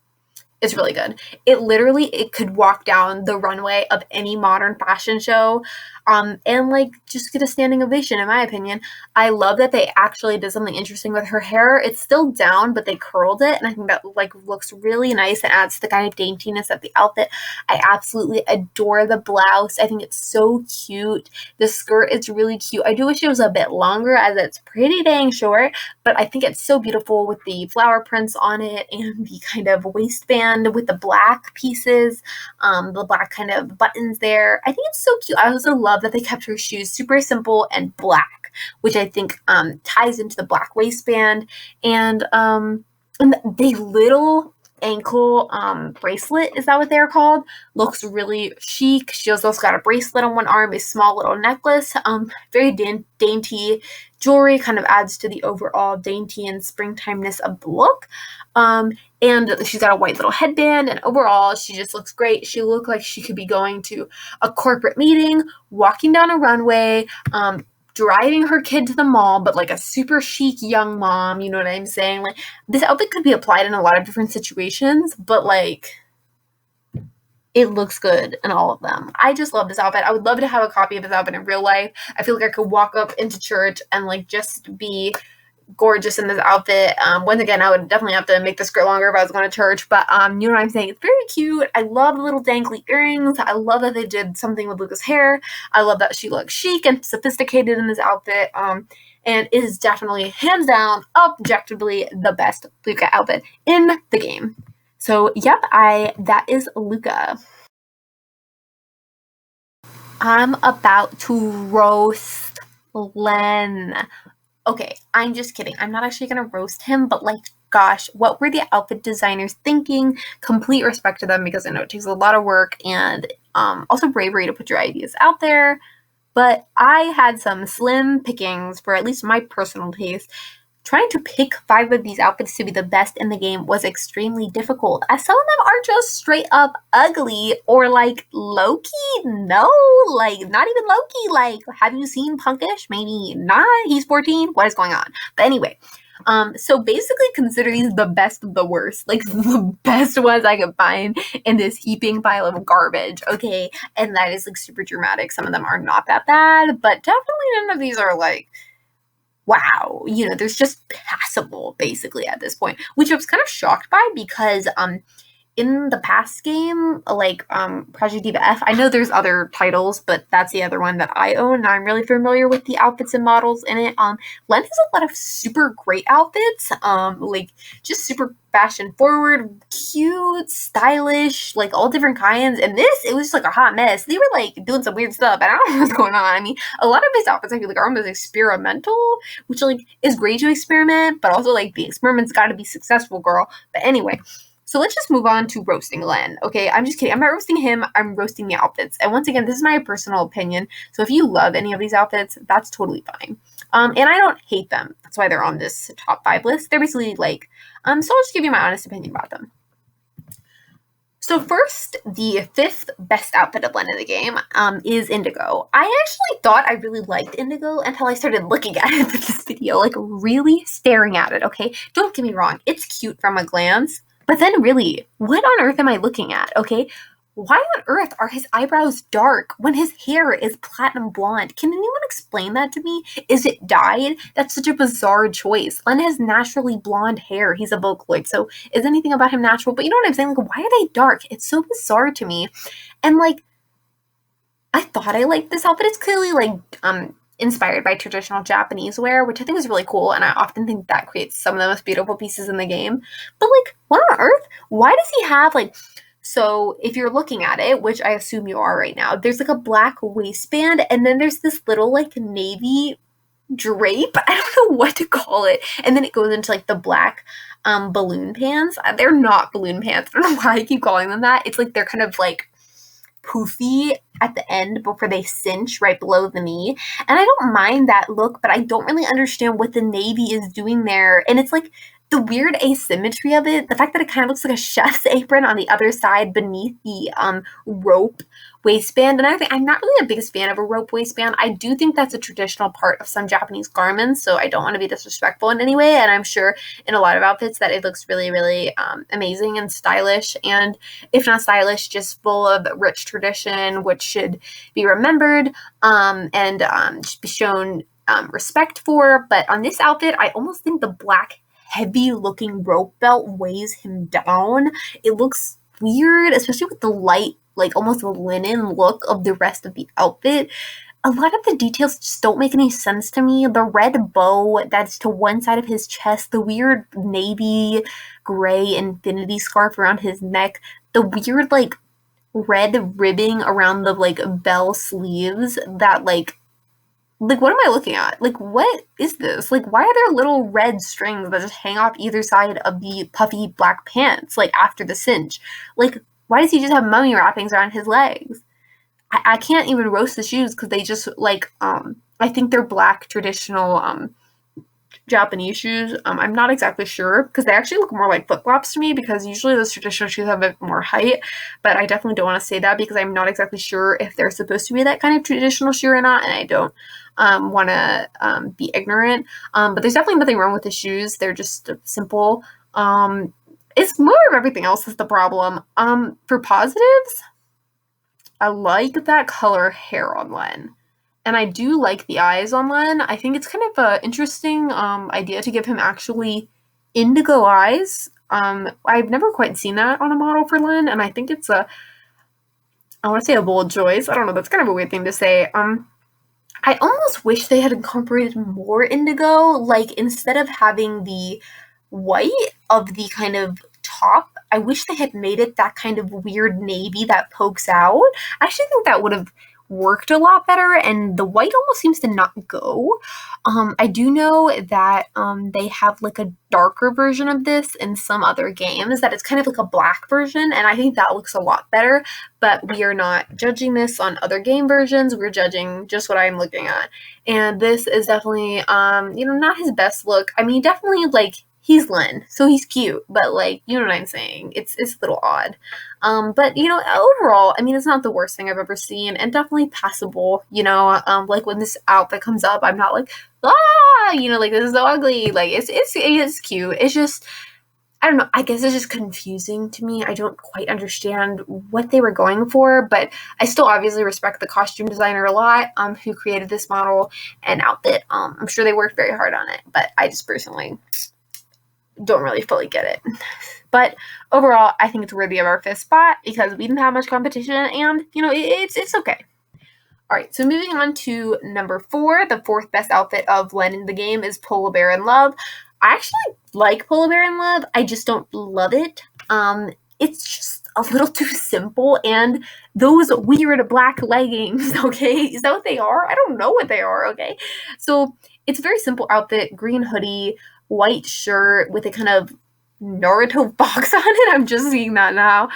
it's really good. It could walk down the runway of any modern fashion show, and like just get a standing ovation, in my opinion. I love that they actually did something interesting with her hair. It's still down, but they curled it, and I think that like looks really nice and adds to the kind of daintiness of the outfit. I absolutely adore the blouse. I think it's so cute. The skirt is really cute. I do wish it was a bit longer, as it's pretty dang short, but I think it's so beautiful with the flower prints on it and the kind of waistband with the black pieces, the black kind of buttons there. I think it's so cute. I also love that they kept her shoes super simple and black, which I think ties into the black waistband, and the little ankle bracelet, is that what they're called, looks really chic. She also got a bracelet on one arm, a small little necklace, very dainty jewelry, kind of adds to the overall dainty and springtimeness of the look. And she's got a white little headband, and overall she just looks great. She looked like she could be going to a corporate meeting, walking down a runway, driving her kid to the mall, but like a super chic young mom, you know what I'm saying? Like, this outfit could be applied in a lot of different situations, but like, it looks good in all of them. I just love this outfit. I would love to have a copy of this outfit in real life. I feel like I could walk up into church and like just be gorgeous in this outfit. Once again, I would definitely have to make the skirt longer if I was going to church, but you know what I'm saying? It's very cute. I love the little dangly earrings. I love that they did something with Luka's hair. I love that she looks chic and sophisticated in this outfit. And it is definitely, hands down, objectively the best Luka outfit in the game. So, yep, that is Luka. I'm about to roast Len. Okay, I'm just kidding. I'm not actually going to roast him, but like, gosh, what were the outfit designers thinking? Complete respect to them, because I know it takes a lot of work and also bravery to put your ideas out there. But I had some slim pickings for at least my personal taste. trying to pick 5 of these outfits to be the best in the game was extremely difficult, as some of them are just straight up ugly, or like Loki, no, like not even Loki. Like, have you seen Punkish? Maybe not. He's 14. What is going on? But anyway, so basically consider these the best of the worst, like the best ones I could find in this heaping pile of garbage, okay? And that is like super dramatic. Some of them are not that bad, but definitely none of these are like, wow, there's just passable basically at this point, which I was kind of shocked by because in the past game, like Project Diva F, I know there's other titles, but that's the other one that I own, and I'm really familiar with the outfits and models in it. Len has a lot of super great outfits, like just super fashion forward, cute, stylish, like all different kinds. And this, it was just like a hot mess. They were like doing some weird stuff, and I don't know what's going on. I mean, a lot of his outfits I feel like are almost experimental, which like is great to experiment, but also like the experiment's got to be successful, girl. But anyway. So let's just move on to roasting Len, okay? I'm just kidding. I'm not roasting him. I'm roasting the outfits. And once again, this is my personal opinion. So if you love any of these outfits, that's totally fine. And I don't hate them. That's why they're on this top 5 list. They're basically like, so I'll just give you my honest opinion about them. So first, the 5th best outfit of Len in the game is Indigo. I actually thought I really liked Indigo until I started looking at it in this video, like really staring at it, okay? Don't get me wrong. It's cute from a glance. But then really, what on earth am I looking at, okay? Why on earth are his eyebrows dark when his hair is platinum blonde? Can anyone explain that to me? Is it dyed? That's such a bizarre choice. Len has naturally blonde hair. He's a Vocaloid, so is anything about him natural? But you know what I'm saying? Like, why are they dark? It's so bizarre to me. And like, I thought I liked this outfit. It's clearly like, inspired by traditional Japanese wear, which I think is really cool, and I often think that creates some of the most beautiful pieces in the game. But like, what on earth? Why does he have like, so if you're looking at it, which I assume you are right now, there's like a black waistband, and then there's this little like navy drape. I don't know what to call it. And then it goes into like the black balloon pants. They're not balloon pants. I don't know why I keep calling them that. It's like they're kind of like poofy at the end before they cinch right below the knee. And I don't mind that look, but I don't really understand what the navy is doing there. And it's like the weird asymmetry of it, the fact that it kind of looks like a chef's apron on the other side beneath the rope waistband. And I'm not really a biggest fan of a rope waistband. I do think that's a traditional part of some Japanese garments, so I don't want to be disrespectful in any way. And I'm sure in a lot of outfits that it looks really, really amazing and stylish. And if not stylish, just full of rich tradition, which should be remembered and should be shown respect for. But on this outfit, I almost think the black heavy looking rope belt weighs him down. It looks weird, especially with the light, like almost linen look of the rest of the outfit. A lot of the details just don't make any sense to me. The red bow that's to one side of his chest, the weird navy gray infinity scarf around his neck, the weird like red ribbing around the like bell sleeves that like what am I looking at? Like, what is this? Like, why are there little red strings that just hang off either side of the puffy black pants, like, after the cinch? Like, why does he just have mummy wrappings around his legs? I can't even roast the shoes because they just, like, I think they're black traditional, Japanese shoes. I'm not exactly sure because they actually look more like flip-flops to me because usually those traditional shoes have a bit more height, but I definitely don't want to say that because I'm not exactly sure if they're supposed to be that kind of traditional shoe or not, and I don't want to be ignorant. But there's definitely nothing wrong with the shoes. They're just simple. It's more of everything else is the problem. For positives, I like that color hair on Len. And I do like the eyes on Len. I think it's kind of an interesting idea to give him actually indigo eyes. I've never quite seen that on a model for Len, and I think it's I want to say a bold choice. I don't know, that's kind of a weird thing to say. I almost wish they had incorporated more indigo, like instead of having the white of the kind of top, I wish they had made it that kind of weird navy that pokes out. I actually think that would have worked a lot better, and the white almost seems to not go. I do know that they have like a darker version of this in some other games, that it's kind of like a black version, and I think that looks a lot better, but we are not judging this on other game versions, we're judging just what I'm looking at. And this is definitely, not his best look. I mean, definitely, like, he's Len, so he's cute, but, like, you know what I'm saying? It's a little odd. But, overall, I mean, it's not the worst thing I've ever seen, and definitely passable, like, when this outfit comes up, I'm not like, like, this is so ugly, like, it's cute, it's just, I don't know, I guess it's just confusing to me. I don't quite understand what they were going for, but I still obviously respect the costume designer a lot, who created this model and outfit. I'm sure they worked very hard on it, but I just personally don't really fully get it. But overall, I think it's worthy of our 5th spot because we didn't have much competition, and, it's okay. Alright, so moving on to number 4, the 4th best outfit of Len in the game is Polar Bear in Love. I actually like Polar Bear in Love, I just don't love it. It's just a little too simple, and those weird black leggings, okay? Is that what they are? I don't know what they are, okay? So, it's a very simple outfit, green hoodie, white shirt with a kind of Naruto box on it. I'm just seeing that now.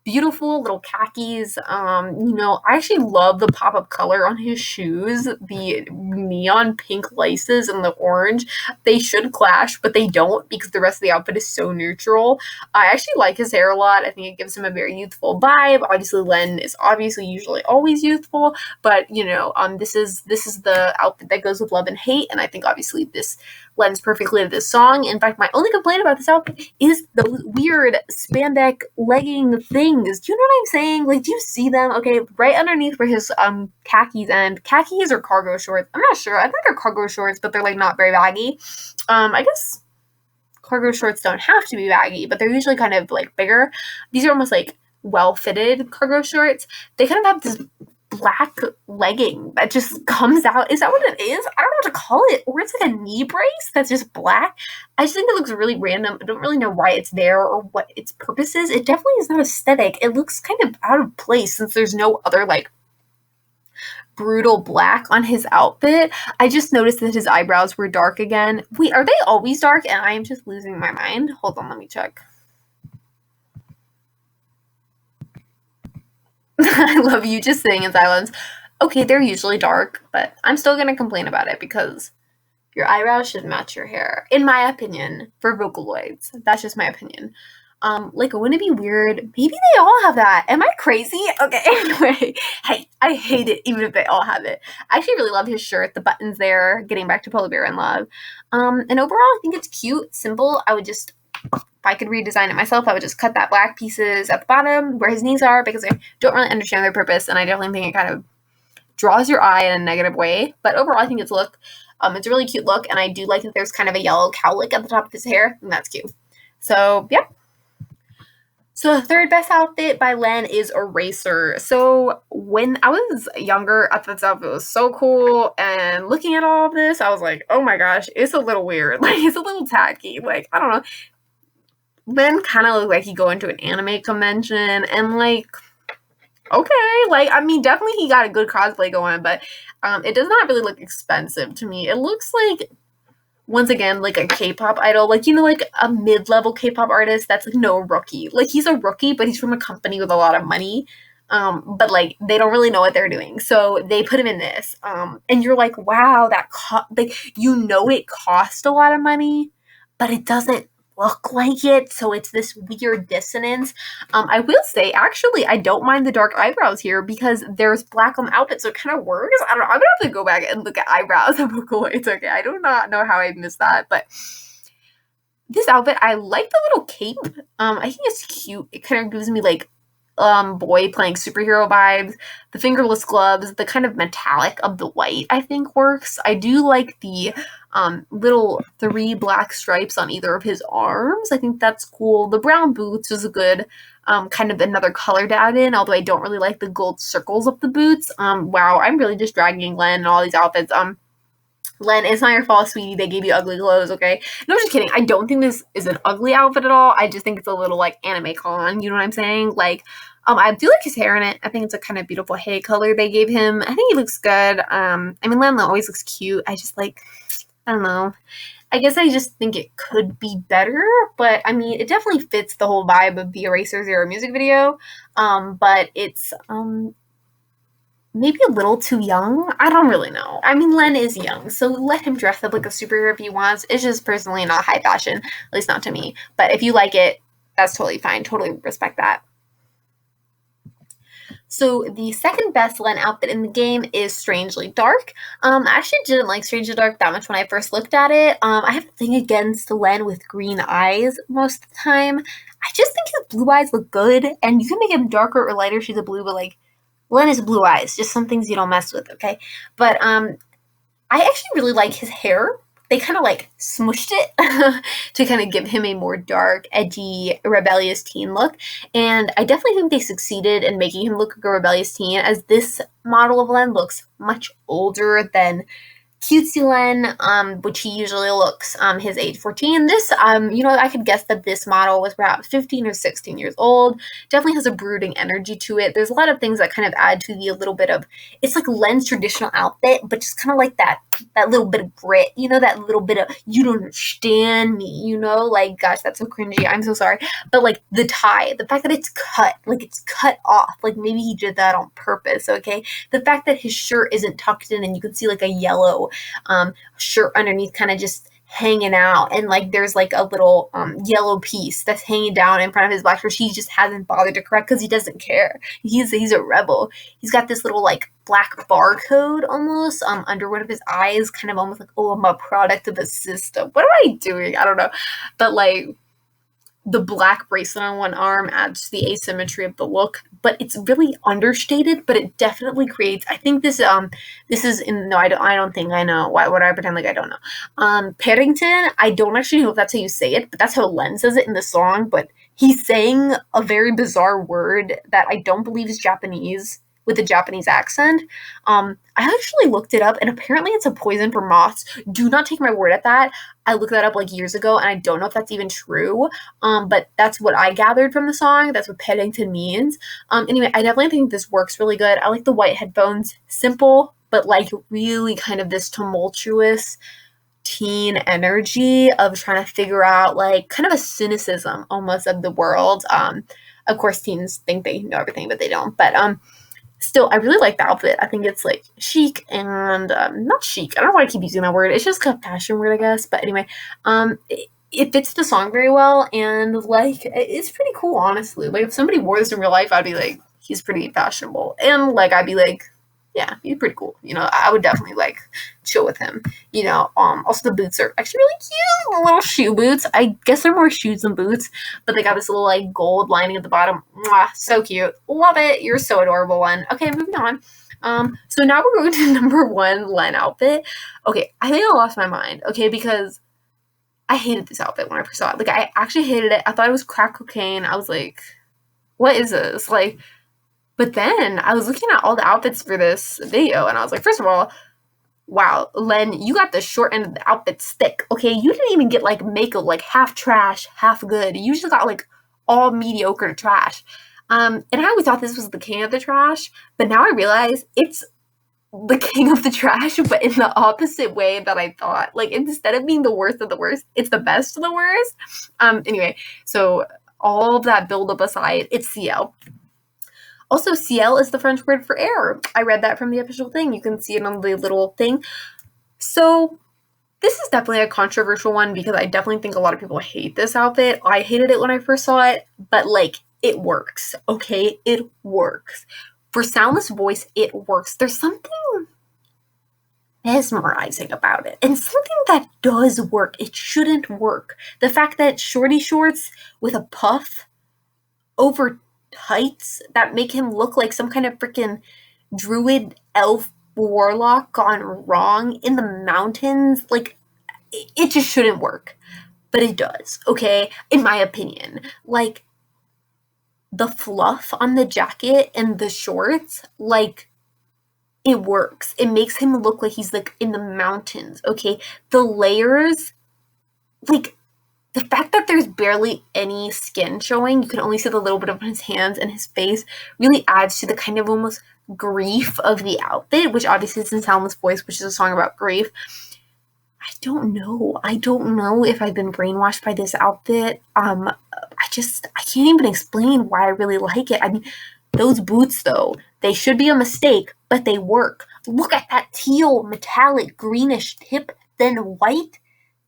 Beautiful little khakis. I actually love the pop-up color on his shoes, the neon pink laces and the orange. They should clash, but they don't because the rest of the outfit is so neutral. I actually like his hair a lot. I think it gives him a very youthful vibe. Obviously, Len is usually always youthful, but this is the outfit that goes with Love and Hate, and I think obviously this lends perfectly to this song. In fact, my only complaint about this outfit is those weird spandex legging things. Do you know what I'm saying? Like, do you see them? Okay, right underneath where his khakis end. Khakis or cargo shorts? I'm not sure. I think they're cargo shorts, but they're like not very baggy. I guess cargo shorts don't have to be baggy, but they're usually kind of like bigger. These are almost like well-fitted cargo shorts. They kind of have this black legging that just comes out. Is that what it is? I don't know what to call it. Or it's like a knee brace that's just black. I just think it looks really random. I don't really know why it's there or what its purpose is. It definitely is not aesthetic. It looks kind of out of place since there's no other like brutal black on his outfit. I just noticed that his eyebrows were dark again. Wait, are they always dark? And I am just losing my mind. Hold on, let me check. I love you just sitting in silence. Okay, they're usually dark, but I'm still gonna complain about it because your eyebrows should match your hair, in my opinion, for Vocaloids. That's just my opinion. Wouldn't it be weird? Maybe they all have that. Am I crazy? Okay, anyway. Hey, I hate it even if they all have it. I actually really love his shirt, the buttons there, getting back to Polar Bear in Love. And overall, I think it's cute, simple. If I could redesign it myself, I would just cut that black pieces at the bottom where his knees are because I don't really understand their purpose, and I definitely think it kind of draws your eye in a negative way. But overall, I think it's a really cute look, and I do like that there's kind of a yellow cowlick at the top of his hair, and that's cute. So, yep. So the 3rd best outfit by Len is Eraser. So when I was younger, I thought this outfit was so cool, and looking at all of this, I was like, oh my gosh, it's a little weird. Like, it's a little tacky. Like, I don't know. Len kind of looked like he'd go into an anime convention, and like, okay, like, I mean, definitely he got a good cosplay going, but it does not really look expensive to me. It looks like, once again, like a K-pop idol, like, like a mid-level K-pop artist that's like no rookie. Like, he's a rookie, but he's from a company with a lot of money, but like, they don't really know what they're doing, so they put him in this, and you're like, wow, it cost a lot of money, but it doesn't look like it, so it's this weird dissonance. I will say, actually, I don't mind the dark eyebrows here because there's black on the outfit, so it kind of works. I don't know, I'm gonna have to go back and look at eyebrows of Vocaloid. Okay, I do not know how I missed that, but this outfit, I like the little cape. I think it's cute. It kind of gives me like boy playing superhero vibes. The fingerless gloves, the kind of metallic of the white, I think works. I do like the little 3 black stripes on either of his arms. I think that's cool. The brown boots is a good kind of another color to add in, although I don't really like the gold circles of the boots. Wow, I'm really just dragging Len and all these outfits. Len, it's not your fault, sweetie. They gave you ugly clothes, okay? No, I'm just kidding. I don't think this is an ugly outfit at all. I just think it's a little, like, anime con. You know what I'm saying? Like, I do like his hair in it. I think it's a kind of beautiful hay color they gave him. I think he looks good. I mean, Len always looks cute. I just like, I don't know. I guess I just think it could be better, but I mean, it definitely fits the whole vibe of the Eraser Zero music video. But it's maybe a little too young. I don't really know. I mean, Len is young, so let him dress up like a superhero if he wants. It's just personally not high fashion, at least not to me. But if you like it, that's totally fine. Totally respect that. So the second best Len outfit in the game is Strangely Dark. I actually didn't like Strangely Dark that much when I first looked at it. I have a thing against Len with green eyes most of the time. I just think his blue eyes look good, and you can make him darker or lighter shades of blue, but like Len is blue eyes. Just some things you don't mess with, okay? But I actually really like his hair. They kind of like smushed it to kind of give him a more dark, edgy, rebellious teen look. And I definitely think they succeeded in making him look like a rebellious teen, as this model of Len looks much older than cutesy Len, which he usually looks his age 14. This, I could guess that this model was perhaps 15 or 16 years old. Definitely has a brooding energy to it. There's a lot of things that kind of add to the little bit of, it's like Len's traditional outfit, but just kind of like that little bit of grit, that little bit of, you don't understand me, like, gosh, that's so cringy. I'm so sorry. But like the tie, the fact that it's cut off, like maybe he did that on purpose, okay? The fact that his shirt isn't tucked in and you can see like a yellow shirt underneath kind of just hanging out, and like there's like a little yellow piece that's hanging down in front of his black shirt. He just hasn't bothered to correct because he doesn't care. He's a rebel. He's got this little like black barcode almost under one of his eyes, kind of almost like, oh, I'm a product of the system. What am I doing? I don't know. But like the black bracelet on one arm adds to the asymmetry of the look, but it's really understated, but it definitely creates, I think this is in, no, I don't think I know. Why would I pretend like I don't know? Paddington, I don't actually know if that's how you say it, but that's how Len says it in the song, but he's saying a very bizarre word that I don't believe is Japanese, with a Japanese accent. I actually looked it up, and apparently it's a poison for moths. Do not take my word at that. I looked that up like years ago, and I don't know if that's even true. But that's what I gathered from the song. That's what Paddington means. Anyway, I definitely think this works really good. I like the white headphones. Simple, but like really kind of this tumultuous teen energy of trying to figure out like kind of a cynicism almost of the world. Of course, teens think they know everything, but they don't. But still, I really like the outfit. I think it's like chic and not chic. I don't know why I keep using that word. It's just a fashion word, I guess. But anyway, it fits the song very well, and like it's pretty cool, honestly. Like if somebody wore this in real life, I'd be like, he's pretty fashionable, and like I'd be like, yeah, he's pretty cool. I would definitely like chill with him. Also the boots are actually really cute. The little shoe boots. I guess they're more shoes than boots, but they got this little like gold lining at the bottom. Mwah, so cute. Love it. You're so adorable, Len. Okay, moving on. So now we're going to number one Len outfit. Okay, I think I lost my mind. Okay, because I hated this outfit when I first saw it. Like I actually hated it. I thought it was crack cocaine. I was like, what is this? Like, but then I was looking at all the outfits for this video, and I was like, first of all, wow, Len, you got the short end of the outfit stick, okay? You didn't even get, like, Meiko, like, half trash, half good. You just got, like, all mediocre trash. And I always thought this was the king of the trash, but now I realize it's the king of the trash, but in the opposite way that I thought. Like, instead of being the worst of the worst, it's the best of the worst. Anyway, so all of that build-up aside, it's CL. Also, ciel is the French word for air. I read that from the official thing. You can see it on the little thing. So this is definitely a controversial one because I definitely think a lot of people hate this outfit. I hated it when I first saw it, but like it works, okay? It works. For Soundless Voice, it works. There's something mesmerizing about it, and something that does work. It shouldn't work. The fact that shorty shorts with a puff over tights that make him look like some kind of freaking druid elf warlock gone wrong in the mountains, like it just shouldn't work, but it does, okay? In my opinion, like the fluff on the jacket and the shorts, like it works. It makes him look like he's like in the mountains, okay? The layers, like the fact that there's barely any skin showing, you can only see the little bit of his hands and his face, really adds to the kind of almost grief of the outfit, which obviously is in Soundless Voice, which is a song about grief. I don't know if I've been brainwashed by this outfit. I can't even explain why I really like it. I mean, those boots, though, they should be a mistake, but they work. Look at that teal, metallic, greenish tip, then white,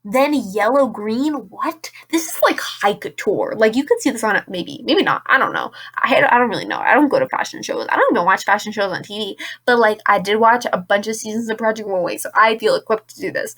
then yellow green. What? This is like high couture. Like, you could see this on it, maybe not. I don't know. I don't really know. I don't go to fashion shows. I don't even watch fashion shows on TV. But like, I did watch a bunch of seasons of Project Runway, so I feel equipped to do this.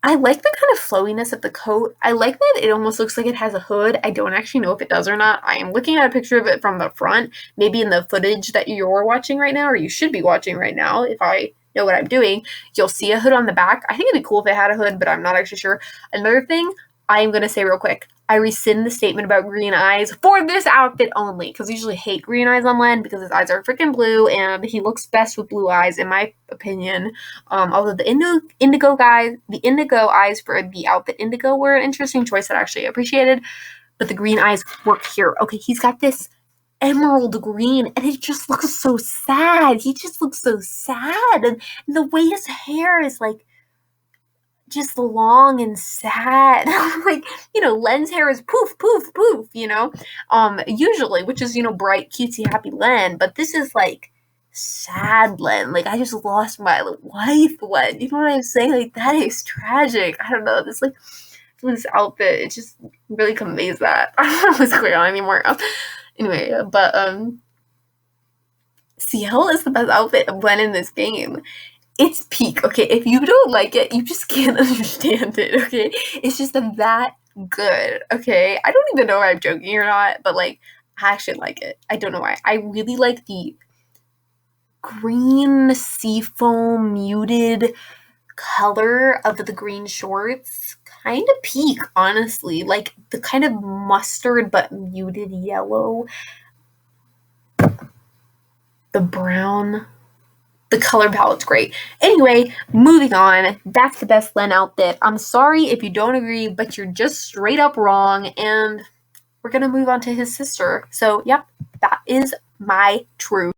I like the kind of flowiness of the coat. I like that it almost looks like it has a hood. I don't actually know if it does or not. I am looking at a picture of it from the front, maybe in the footage that you're watching right now, or you should be watching right now. If I know what I'm doing, you'll see a hood on the back. I think it'd be cool if it had a hood, but I'm not actually sure. Another thing I'm going to say real quick, I rescind the statement about green eyes for this outfit only, because I usually hate green eyes on Len because his eyes are freaking blue, and he looks best with blue eyes, in my opinion. Although the indigo eyes for the outfit indigo were an interesting choice that I actually appreciated, but the green eyes work here. Okay, he's got this emerald green, and it just looks so sad. He just looks so sad, and the way his hair is like just long and sad. Like, Len's hair is poof, poof, poof, usually, which is, bright, cutesy, happy Len, but this is like sad Len. Like, I just lost my wife Len. You know what I'm saying? Like, that is tragic. I don't know. This outfit, it just really conveys that. I don't know what's going on anymore. Anyway, but Ciel is the best outfit of Len in this game. It's peak, okay? If you don't like it, you just can't understand it, okay? It's just that good, okay? I don't even know if I'm joking or not, but, like, I actually like it. I don't know why. I really like the green seafoam muted color of the green shorts. Kind of peak, honestly. Like, the kind of mustard but muted yellow. The brown. The color palette's great. Anyway, moving on. That's the best Len outfit. I'm sorry if you don't agree, but you're just straight up wrong, and we're gonna move on to his sister. So, yep, that is my truth.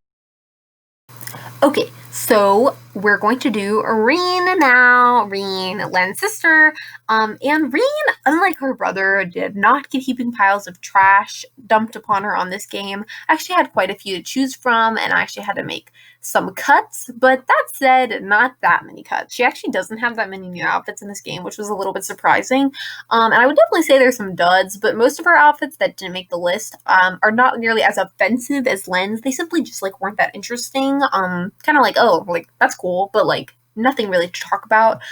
Okay, so we're going to do Rin now. Rin, Len's sister. And Rin, unlike her brother, did not get heaping piles of trash dumped upon her on this game. I actually had quite a few to choose from, and I actually had to make some cuts, but that said, not that many cuts. She actually doesn't have that many new outfits in this game, which was a little bit surprising. And I would definitely say there's some duds, but most of her outfits that didn't make the list are not nearly as offensive as Len's. They simply just weren't that interesting. Kind of like, oh, that's cool, but nothing really to talk about.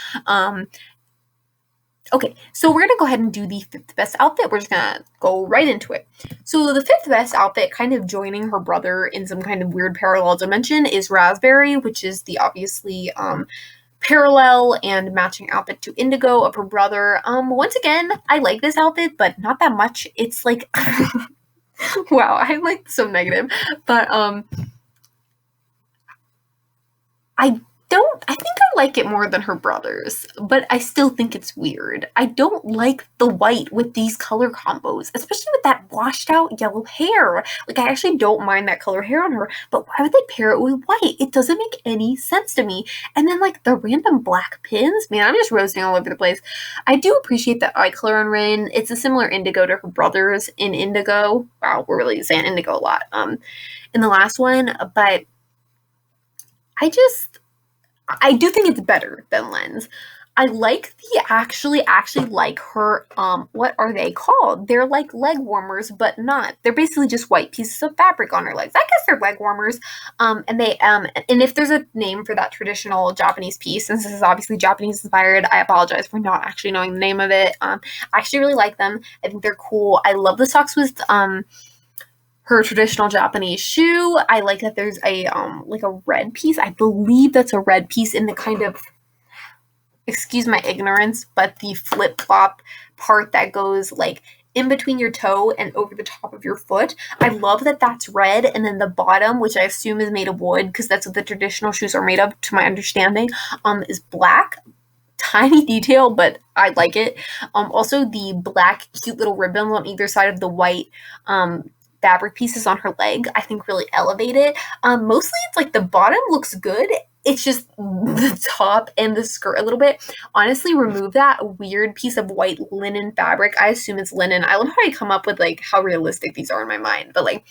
Okay, so we're going to go ahead and do the fifth best outfit. We're just going to go right into it. So the fifth best outfit, kind of joining her brother in some kind of weird parallel dimension, is Raspberry, which is the obviously parallel and matching outfit to Indigo of her brother. Once again, I like this outfit, but not that much. It's like, wow, I'm so negative. But I think I like it more than her brother's, but I still think it's weird. I don't like the white with these color combos, especially with that washed out yellow hair. I actually don't mind that color hair on her, but why would they pair it with white? It doesn't make any sense to me. And then the random black pins, man, I'm just roasting all over the place. I do appreciate the eye color on Rin. It's a similar indigo to her brother's in Indigo. Wow, we're really saying Indigo a lot in the last one, but I do think it's better than Len's. I like actually like her, what are they called? They're like leg warmers, but not. They're basically just white pieces of fabric on her legs. I guess they're leg warmers. And they, and if there's a name for that traditional Japanese piece, since this is obviously Japanese inspired, I apologize for not actually knowing the name of it. I actually really like them. I think they're cool. I love the socks with, her traditional Japanese shoe. I like that there's a red piece. I believe that's a red piece in the kind of, excuse my ignorance, but the flip-flop part that goes in between your toe and over the top of your foot. I love that that's red, and then the bottom, which I assume is made of wood, because that's what the traditional shoes are made of, to my understanding, is black. tiny detail, but I like it. Also, the black cute little ribbons on either side of the white fabric pieces on her leg, I think really elevate it. Mostly it's like the bottom looks good. It's just the top and the skirt a little bit. Honestly, remove that weird piece of white linen fabric. I assume it's linen. I love how I come up with like how realistic these are in my mind, but like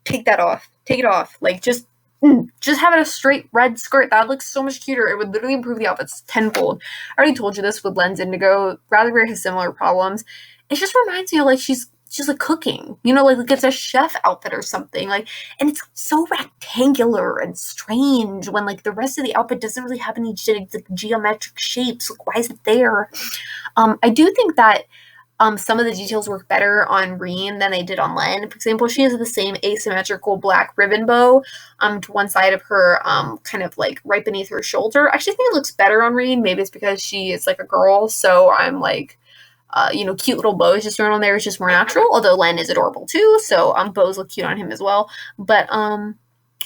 take that off. Take it off. Like just have it a straight red skirt. That looks so much cuter. It would literally improve the outfits tenfold. I already told you this with Len's Indigo. Raspberry has similar problems. It just reminds me of like she's like cooking, you know, like it's a chef outfit or something, like, and it's so rectangular and strange when like the rest of the outfit doesn't really have any like, geometric shapes. Like, why is it there? I do think that some of the details work better on Rin than they did on Len. For example, she has the same asymmetrical black ribbon bow to one side of her, kind of like right beneath her shoulder. I actually think it looks better on Rin. Maybe it's because she is like a girl, so I'm like, cute little bows just thrown on there is just more natural, although Len is adorable too, so bows look cute on him as well. But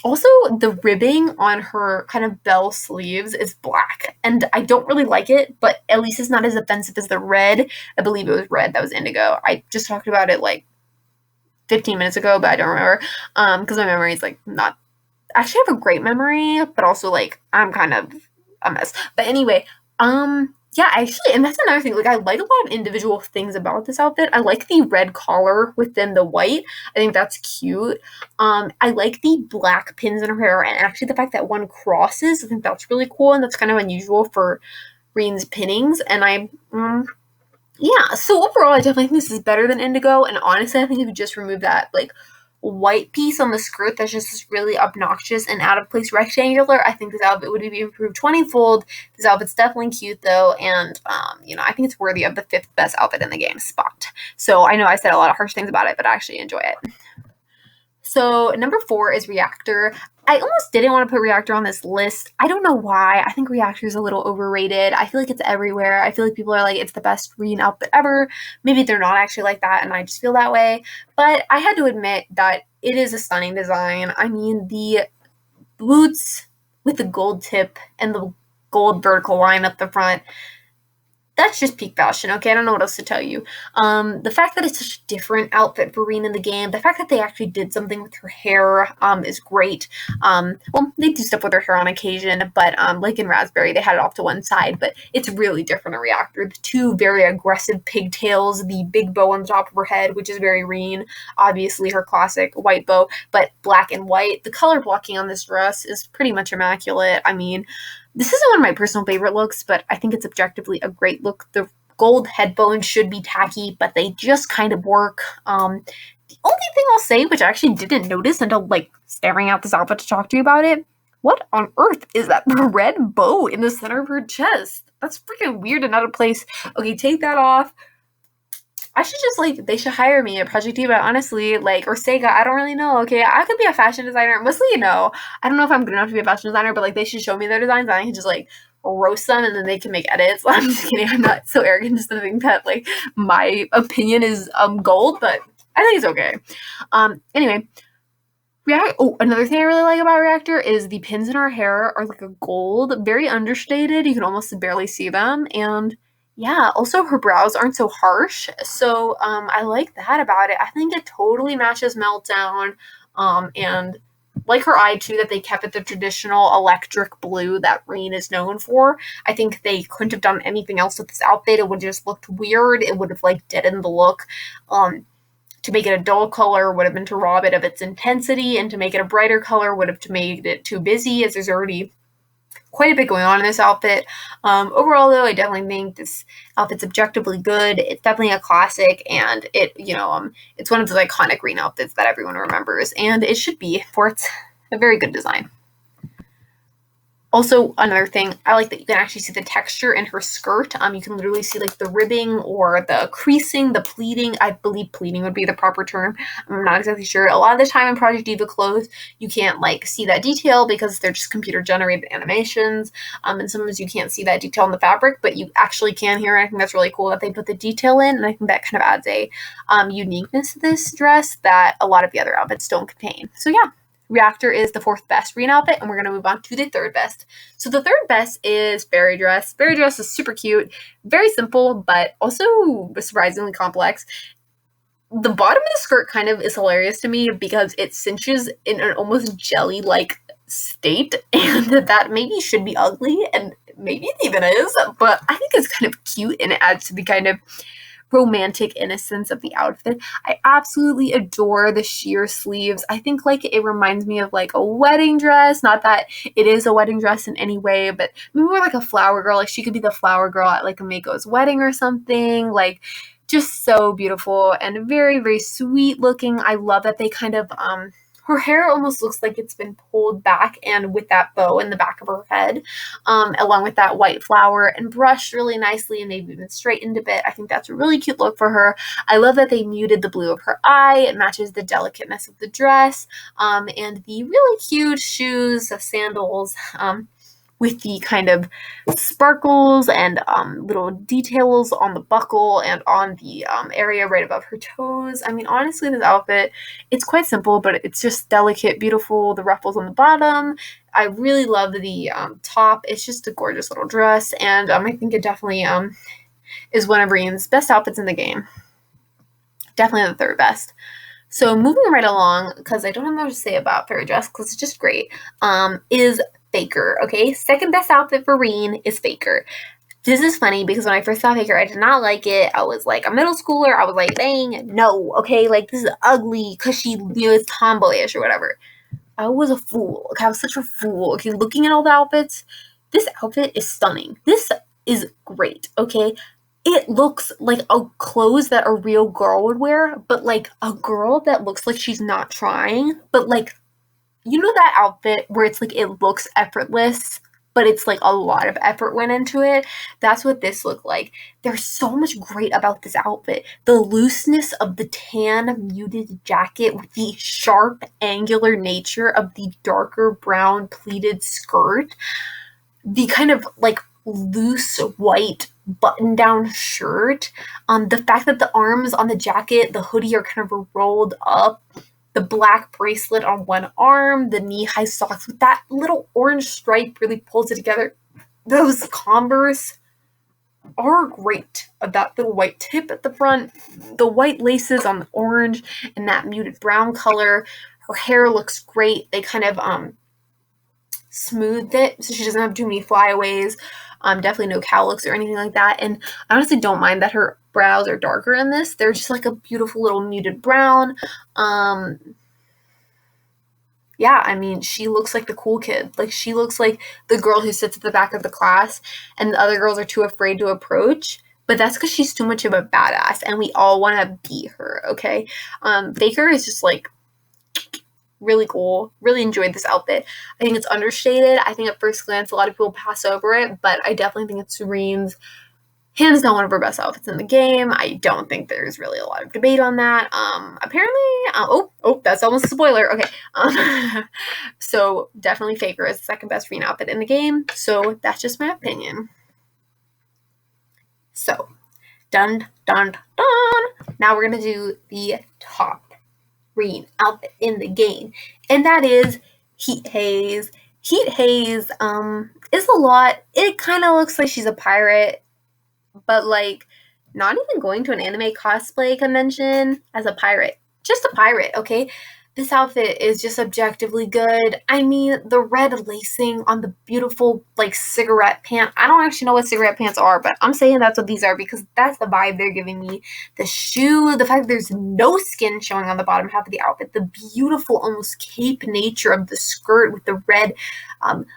also the ribbing on her kind of bell sleeves is black, and I don't really like it, but at least it's not as offensive as the red. I believe it was red that was indigo. I just talked about it like 15 minutes ago, but I don't remember, because my memory is like not, actually I have a great memory, but also like I'm kind of a mess. But anyway, yeah, actually, and that's another thing, like, I like a lot of individual things about this outfit. I like the red collar within the white. I think that's cute. I like the black pins in her hair, and actually the fact that one crosses, I think that's really cool, and that's kind of unusual for Rin's pinnings, and yeah, so overall, I definitely think this is better than Indigo, and honestly, I think if you just remove that, like, white piece on the skirt that's just really obnoxious and out of place rectangular, I think this outfit would be improved 20-fold. This outfit's definitely cute though, and I think it's worthy of the 5th best outfit in the game spot. So I know I said a lot of harsh things about it, but I actually enjoy it. So number 4 is Reactor. I almost didn't want to put Reactor on this list. I don't know why. I think Reactor is a little overrated. I feel like it's everywhere. I feel like people are like, it's the best Rin outfit ever. Maybe they're not actually like that, and I just feel that way. But I had to admit that it is a stunning design. I mean, the boots with the gold tip and the gold vertical line up the front, that's just peak fashion, okay? I don't know what else to tell you. The fact that it's such a different outfit for Rin in the game, the fact that they actually did something with her hair is great. Well, they do stuff with her hair on occasion, but like in Raspberry, they had it off to one side, but it's really different in Reactor. The 2 very aggressive pigtails, the big bow on the top of her head, which is very Rin, obviously her classic white bow, but black and white. The color blocking on this dress is pretty much immaculate. I mean, this isn't one of my personal favorite looks, but I think it's objectively a great look. The gold headphones should be tacky, but they just kind of work. The only thing I'll say, which I actually didn't notice until like staring at this outfit to talk to you about it, what on earth is that red bow in the center of her chest? That's freaking weird and out of place. Okay, take that off. I should just, like, they should hire me at Project Diva, honestly, like, or Sega, I don't really know, okay? I could be a fashion designer, mostly, I don't know if I'm good enough to be a fashion designer, but, like, they should show me their designs, and I can just, like, roast them, and then they can make edits. I'm just kidding, I'm not so arrogant just to think that, like, my opinion is, gold, but I think it's okay. Anyway, another thing I really like about Reactor is the pins in her hair are, like, a gold, very understated, you can almost barely see them, and yeah, also her brows aren't so harsh, so I like that about it. I think it totally matches Meltdown, and like her eye too, that they kept it the traditional electric blue that Rin is known for. I think they couldn't have done anything else with this outfit. It would have just looked weird. It would have like deadened the look. To make it a dull color would have been to rob it of its intensity, and to make it a brighter color would have made it too busy, as there's already quite a bit going on in this outfit. Overall, though, I definitely think this outfit's objectively good. It's definitely a classic, and it's one of those iconic Rin outfits that everyone remembers, and it should be, for it's a very good design. Also, another thing, I like that you can actually see the texture in her skirt. You can literally see like the ribbing or the creasing, the pleating. I believe pleating would be the proper term. I'm not exactly sure. A lot of the time in Project Diva clothes, you can't like see that detail because they're just computer generated animations. And sometimes you can't see that detail in the fabric, but you actually can here. I think that's really cool that they put the detail in, and I think that kind of adds a uniqueness to this dress that a lot of the other outfits don't contain. So yeah. Reactor is the fourth best Rin outfit, and we're going to move on to the third best. So the third best is Fairy Dress. Fairy Dress is super cute, very simple, but also surprisingly complex. The bottom of the skirt kind of is hilarious to me because it cinches in an almost jelly-like state, and that maybe should be ugly, and maybe it even is, but I think it's kind of cute, and it adds to the kind of romantic innocence of the outfit. I absolutely adore the sheer sleeves. I think like it reminds me of like a wedding dress. Not that it is a wedding dress in any way, but maybe more like a flower girl. Like she could be the flower girl at like a Meiko's wedding or something. Like just so beautiful and very, very sweet looking. I love that they kind of her hair almost looks like it's been pulled back and with that bow in the back of her head, along with that white flower and brushed really nicely, and they've even straightened a bit. I think that's a really cute look for her. I love that they muted the blue of her eye. It matches the delicateness of the dress, and the really cute shoes, sandals, with the kind of sparkles and little details on the buckle and on the area right above her toes. I mean, honestly, this outfit, it's quite simple, but it's just delicate, beautiful. The ruffles on the bottom. I really love the top. It's just a gorgeous little dress, and I think it definitely is one of Rin's best outfits in the game. Definitely the third best. So moving right along, because I don't have much to say about Fairy Dress, because it's just great, is Faker, okay? Second best outfit for Rin is Faker. This is funny because when I first saw Faker, I did not like it. I was like a middle schooler. I was like, dang, no, okay? Like, this is ugly because she, is tomboyish or whatever. I was a fool. Okay, I was such a fool. Okay, looking at all the outfits, this outfit is stunning. This is great, okay? It looks like a clothes that a real girl would wear, but like a girl that looks like she's not trying, but like, you know that outfit where it's like it looks effortless, but it's like a lot of effort went into it? That's what this looked like. There's so much great about this outfit. The looseness of the tan muted jacket with the sharp angular nature of the darker brown pleated skirt. The kind of like loose white button-down shirt. The fact that the arms on the jacket, the hoodie are kind of rolled up. The black bracelet on one arm, the knee-high socks with that little orange stripe really pulls it together. Those Converse are great. That little white tip at the front, the white laces on the orange, and that muted brown color. Her hair looks great. They kind of smoothed it so she doesn't have too many flyaways. Definitely no cowlicks or anything like that. And I honestly don't mind that her brows are darker in this. They're just like a beautiful little muted brown. Yeah, I mean, she looks like the cool kid. Like, she looks like the girl who sits at the back of the class and the other girls are too afraid to approach. But that's because she's too much of a badass and we all want to be her, okay? Faker is just like really cool. Really enjoyed this outfit. I think it's understated. I think at first glance a lot of people pass over it, but I definitely think it's Rin's hands down one of her best outfits in the game. I don't think there's really a lot of debate on that. Apparently, that's almost a spoiler. Okay. So definitely Faker is the second best Rin outfit in the game. So that's just my opinion. So, dun. Now we're gonna do the top Rin outfit in the game, and that is Heat Haze. Heat Haze is a lot. It kind of looks like she's a pirate, but like not even going to an anime cosplay convention as a pirate. Just a pirate, okay? This outfit is just objectively good. I mean, the red lacing on the beautiful, like, cigarette pant. I don't actually know what cigarette pants are, but I'm saying that's what these are because that's the vibe they're giving me. The shoe, the fact that there's no skin showing on the bottom half of the outfit, the beautiful, almost cape nature of the skirt with the red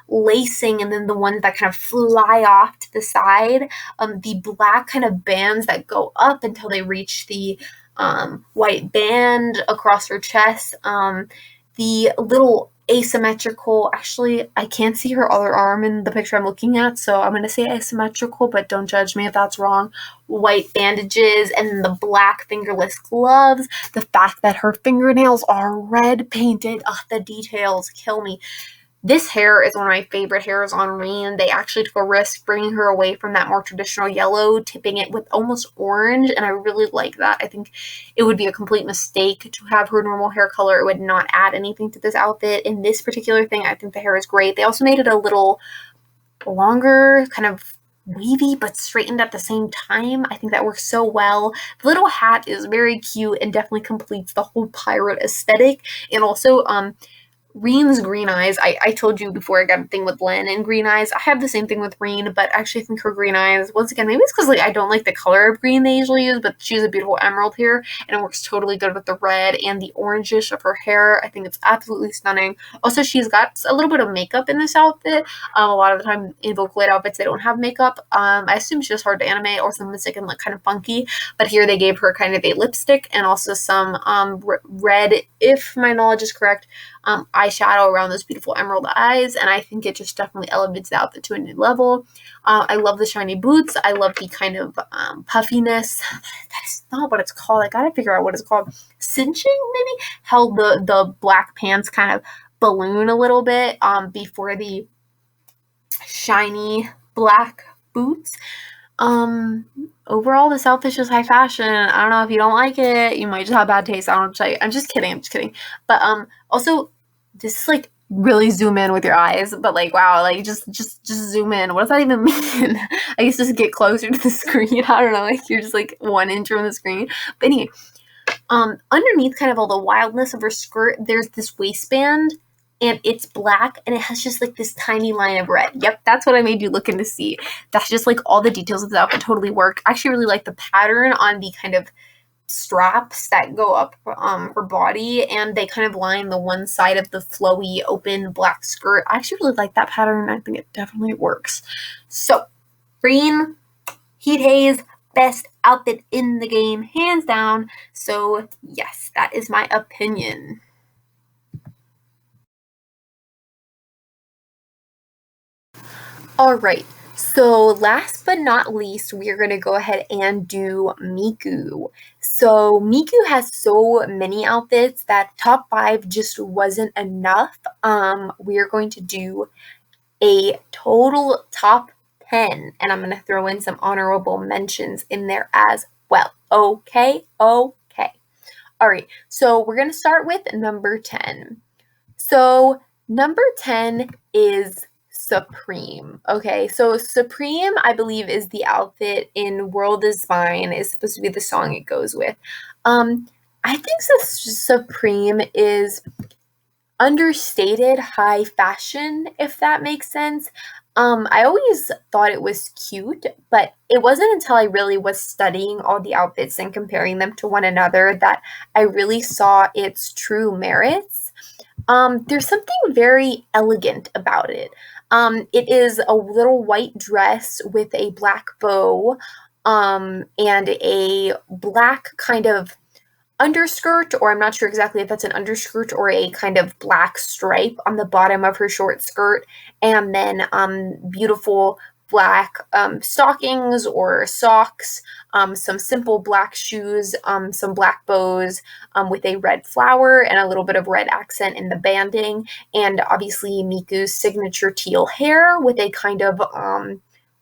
lacing and then the ones that kind of fly off to the side. The black kind of bands that go up until they reach the white band across her chest, the little asymmetrical, actually, I can't see her other arm in the picture I'm looking at, so I'm going to say asymmetrical, but don't judge me if that's wrong, white bandages, and the black fingerless gloves, the fact that her fingernails are red painted, the details kill me. This hair is one of my favorite hairs on Rin. They actually took a risk bringing her away from that more traditional yellow, tipping it with almost orange, and I really like that. I think it would be a complete mistake to have her normal hair color. It would not add anything to this outfit. In this particular thing, I think the hair is great. They also made it a little longer, kind of wavy but straightened at the same time. I think that works so well. The little hat is very cute and definitely completes the whole pirate aesthetic. And also, Rin's green eyes. I told you before I got a thing with Len and green eyes. I have the same thing with Rin, but actually I think her green eyes, once again, maybe it's because like I don't like the color of green they usually use, but she has a beautiful emerald here, and it works totally good with the red and the orangish of her hair. I think it's absolutely stunning. Also, she's got a little bit of makeup in this outfit. A lot of the time in Vocaloid outfits, they don't have makeup. I assume it's just hard to animate, or sometimes they can look kind of funky, but here they gave her kind of a lipstick and also some red, if my knowledge is correct, eyeshadow around those beautiful emerald eyes, and I think it just definitely elevates the outfit to a new level. I love the shiny boots. I love the kind of puffiness. That is not what it's called. I gotta figure out what it's called. Cinching, maybe? How the black pants kind of balloon a little bit before the shiny black boots. Overall, this outfit's just high fashion. I don't know, if you don't like it, you might just have bad taste. I don't know what to tell you. I'm just kidding. But also, this is like really zoom in with your eyes, but like wow, like just zoom in. What does that even mean? I guess just get closer to the screen. I don't know, like you're just like 1 inch from the screen. But anyway, underneath kind of all the wildness of her skirt, there's this waistband, and it's black, and it has just like this tiny line of red. Yep, that's what I made you look in to see. That's just like all the details of the outfit totally work. I actually really like the pattern on the kind of straps that go up her body, and they kind of line the one side of the flowy open black skirt. I actually really like that pattern. I think it definitely works. So Rin, Heat Haze, best outfit in the game, hands down. So yes, that is my opinion. All right. So last but not least, we're going to go ahead and do Miku. So Miku has so many outfits that top 5 just wasn't enough. We're going to do a total top 10, and I'm going to throw in some honorable mentions in there as well. Okay. All right. So we're going to start with number 10. So number 10 is Supreme. Okay, so Supreme, I believe, is the outfit in World is Fine. Is supposed to be the song it goes with. I think Supreme is understated high fashion, if that makes sense. I always thought it was cute, but it wasn't until I really was studying all the outfits and comparing them to one another that I really saw its true merits. There's something very elegant about it. It is a little white dress with a black bow, and a black kind of underskirt, or I'm not sure exactly if that's an underskirt or a kind of black stripe on the bottom of her short skirt, and then beautiful black stockings or socks, some simple black shoes, some black bows with a red flower and a little bit of red accent in the banding, and obviously Miku's signature teal hair with a kind of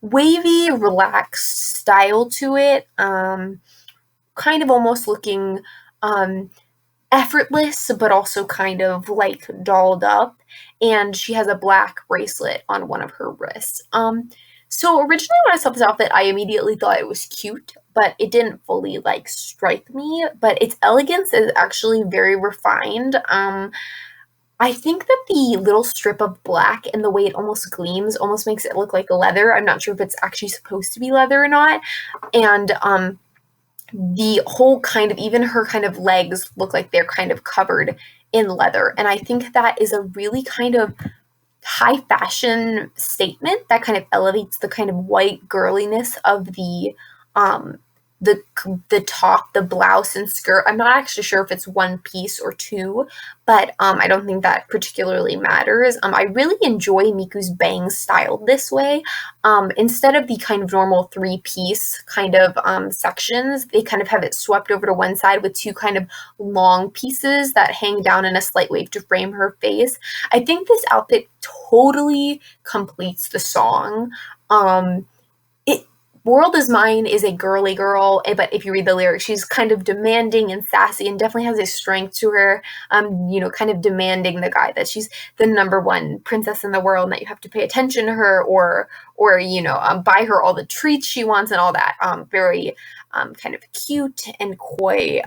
wavy, relaxed style to it, kind of almost looking effortless, but also kind of like dolled up, and she has a black bracelet on one of her wrists. So originally when I saw this outfit, I immediately thought it was cute, but it didn't fully like strike me, but its elegance is actually very refined. I think that the little strip of black and the way it almost gleams almost makes it look like leather. I'm not sure if it's actually supposed to be leather or not. And the whole kind of, even her kind of legs look like they're kind of covered in leather. And I think that is a really kind of high fashion statement that kind of elevates the kind of white girliness of the the top, the blouse and skirt. I'm not actually sure if it's one piece or two, but I don't think that particularly matters. I really enjoy Miku's bangs styled this way. Instead of the kind of normal three-piece kind of sections, they kind of have it swept over to one side with two kind of long pieces that hang down in a slight wave to frame her face. I think this outfit totally completes the song. World Is Mine is a girly girl, but if you read the lyrics, she's kind of demanding and sassy and definitely has a strength to her, kind of demanding the guy that she's the number one princess in the world and that you have to pay attention to her or buy her all the treats she wants and all that. Very kind of cute and coy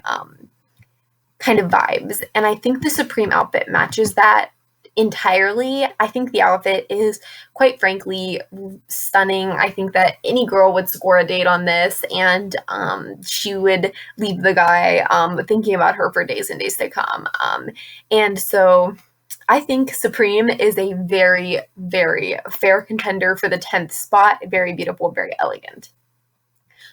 kind of vibes. And I think the Supreme outfit matches that entirely. I think the outfit is, quite frankly, stunning. I think that any girl would score a date on this, and she would leave the guy thinking about her for days and days to come. And so I think Supreme is a very, very fair contender for the 10th spot. Very beautiful, very elegant.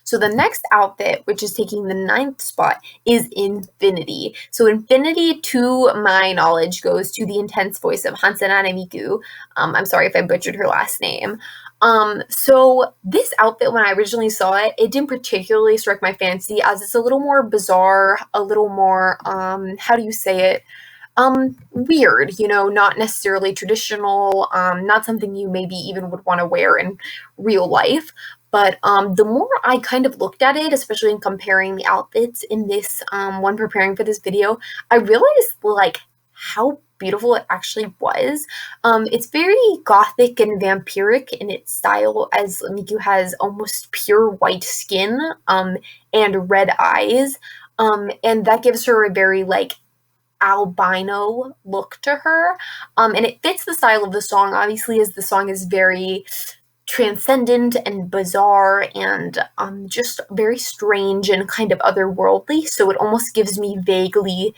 So the next outfit, which is taking the 9th spot, is Infinity. So Infinity, to my knowledge, goes to the intense voice of Hansenane Miku. I'm sorry if I butchered her last name. So this outfit, when I originally saw it, it didn't particularly strike my fancy, as it's a little more bizarre, a little more, how do you say it? Weird, not necessarily traditional, not something you maybe even would want to wear in real life. But the more I kind of looked at it, especially in comparing the outfits in this one preparing for this video, I realized like how beautiful it actually was. It's very gothic and vampiric in its style, as Miku has almost pure white skin and red eyes, and that gives her a very like albino look to her, and it fits the style of the song, obviously, as the song is very transcendent and bizarre and just very strange and kind of otherworldly, so it almost gives me vaguely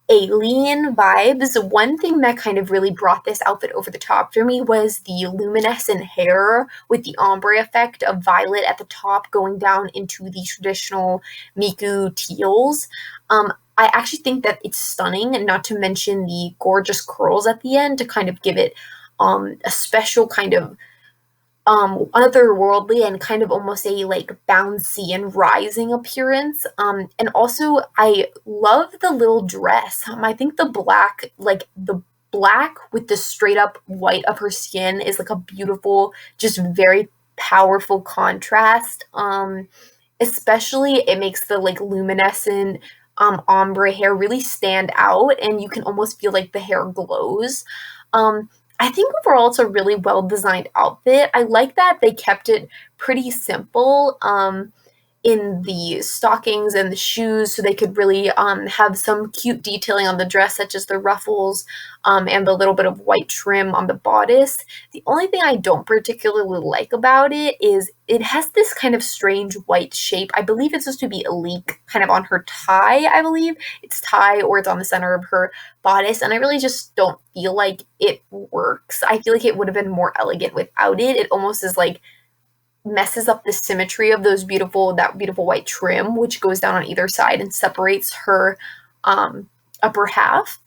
alien vibes. One thing that kind of really brought this outfit over the top for me was the luminescent hair with the ombre effect of violet at the top going down into the traditional Miku teals. I actually think that it's stunning, and not to mention the gorgeous curls at the end to kind of give it a special kind of otherworldly and kind of almost a like bouncy and rising appearance. And also I love the little dress. I think the black with the straight up white of her skin is like a beautiful, just very powerful contrast. Especially it makes the like luminescent ombre hair really stand out, and you can almost feel like the hair glows. I think overall it's a really well-designed outfit. I like that they kept it pretty simple in the stockings and the shoes, so they could really have some cute detailing on the dress, such as the ruffles and the little bit of white trim on the bodice. The only thing I don't particularly like about it is it has this kind of strange white shape. I believe it's supposed to be a leak kind of on her tie, I believe. It's tie or it's on the center of her bodice, and I really just don't feel like it works. I feel like it would have been more elegant without it. It almost is like messes up the symmetry of that beautiful white trim, which goes down on either side and separates her upper half.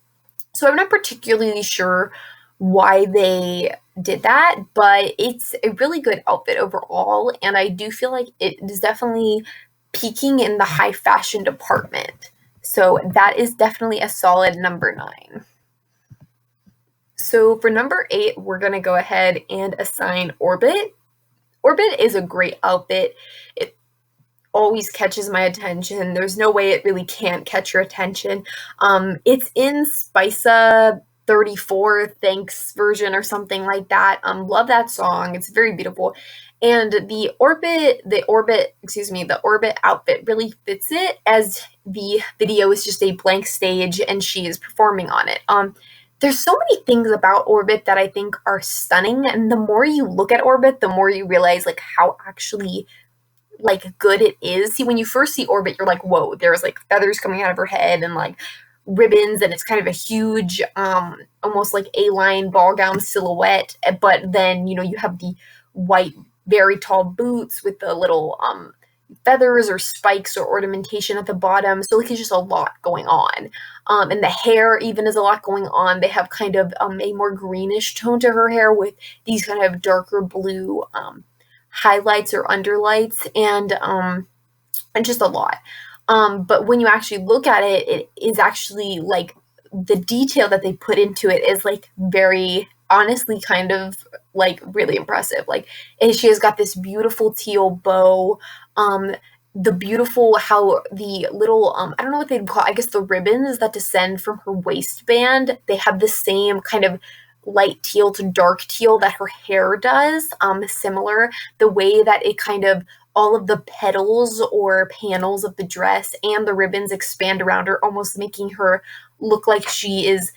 So I'm not particularly sure why they did that, but it's a really good outfit overall, and I do feel like it is definitely peaking in the high fashion department. So that is definitely a solid number 9. So for number 8, we're going to go ahead and assign Orbit. Orbit is a great outfit. It always catches my attention. There's no way it really can't catch your attention. It's in Spisa 34 Thanks version or something like that. Love that song. It's very beautiful. And the Orbit outfit really fits it, as the video is just a blank stage and she is performing on it. There's so many things about Orbit that I think are stunning, and the more you look at Orbit, the more you realize like how actually like good it is. See, when you first see Orbit, you're like, whoa, there's like feathers coming out of her head and like ribbons, and it's kind of a huge almost like A-line ball gown silhouette, but then you have the white very tall boots with the little feathers or spikes or ornamentation at the bottom. So like it's just a lot going on. And the hair even is a lot going on. They have kind of a more greenish tone to her hair with these kind of darker blue highlights or underlights, and just a lot. But when you actually look at it, it is actually like the detail that they put into it is like very honestly kind of like really impressive. Like she has got this beautiful teal bow, the beautiful how the little I don't know what they'd call, I guess the ribbons that descend from her waistband, they have the same kind of light teal to dark teal that her hair does, similar, the way that it kind of all of the petals or panels of the dress and the ribbons expand around her, almost making her look like she is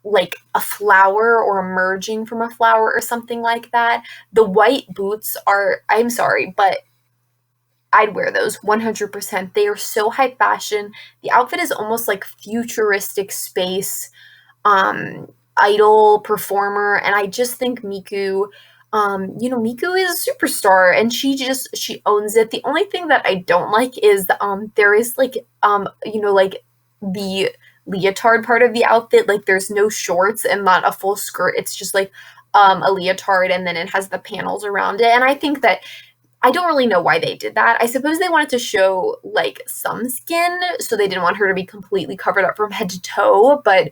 like a flower or emerging from a flower or something like that. The white boots are, I'm sorry, but I'd wear those 100%. They are so high fashion. The outfit is almost like futuristic space, idol performer, and I just think Miku, Miku is a superstar, and she owns it. The only thing that I don't like is there is like like the leotard part of the outfit, like there's no shorts and not a full skirt. It's just like a leotard, and then it has the panels around it. And I think that I don't really know why they did that. I suppose they wanted to show like some skin, so they didn't want her to be completely covered up from head to toe, but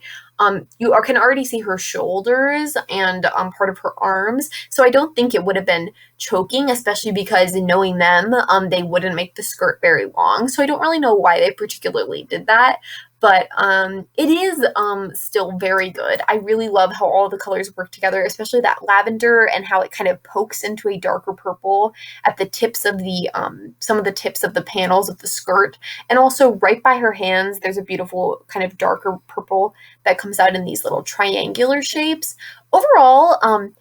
you can already see her shoulders and part of her arms. So I don't think it would have been choking, especially because knowing them, they wouldn't make the skirt very long. So I don't really know why they particularly did that. But it is still very good. I really love how all the colors work together, especially that lavender and how it kind of pokes into a darker purple at the tips of the some of the tips of the panels of the skirt. And also right by her hands, there's a beautiful kind of darker purple that comes out in these little triangular shapes. Overall,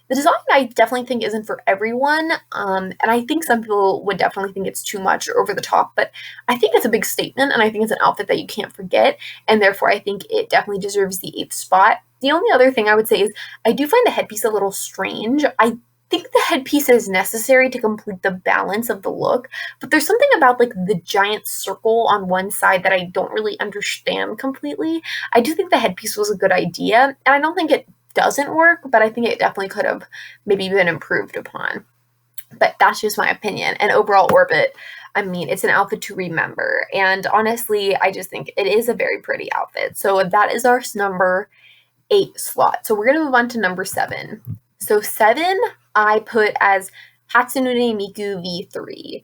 the design I definitely think isn't for everyone, and I think some people would definitely think it's too much or over the top, but I think it's a big statement, and I think it's an outfit that you can't forget, and therefore I think it definitely deserves the 8th spot. The only other thing I would say is I do find the headpiece a little strange. I think the headpiece is necessary to complete the balance of the look, but there's something about like the giant circle on one side that I don't really understand completely. I do think the headpiece was a good idea, and I don't think it doesn't work, but I think it definitely could have maybe been improved upon. But that's just my opinion. And overall, Orbit, I mean, it's an outfit to remember. And honestly, I just think it is a very pretty outfit. So that is our number 8 slot. So we're going to move on to number 7. So 7, I put as Hatsune Miku V3.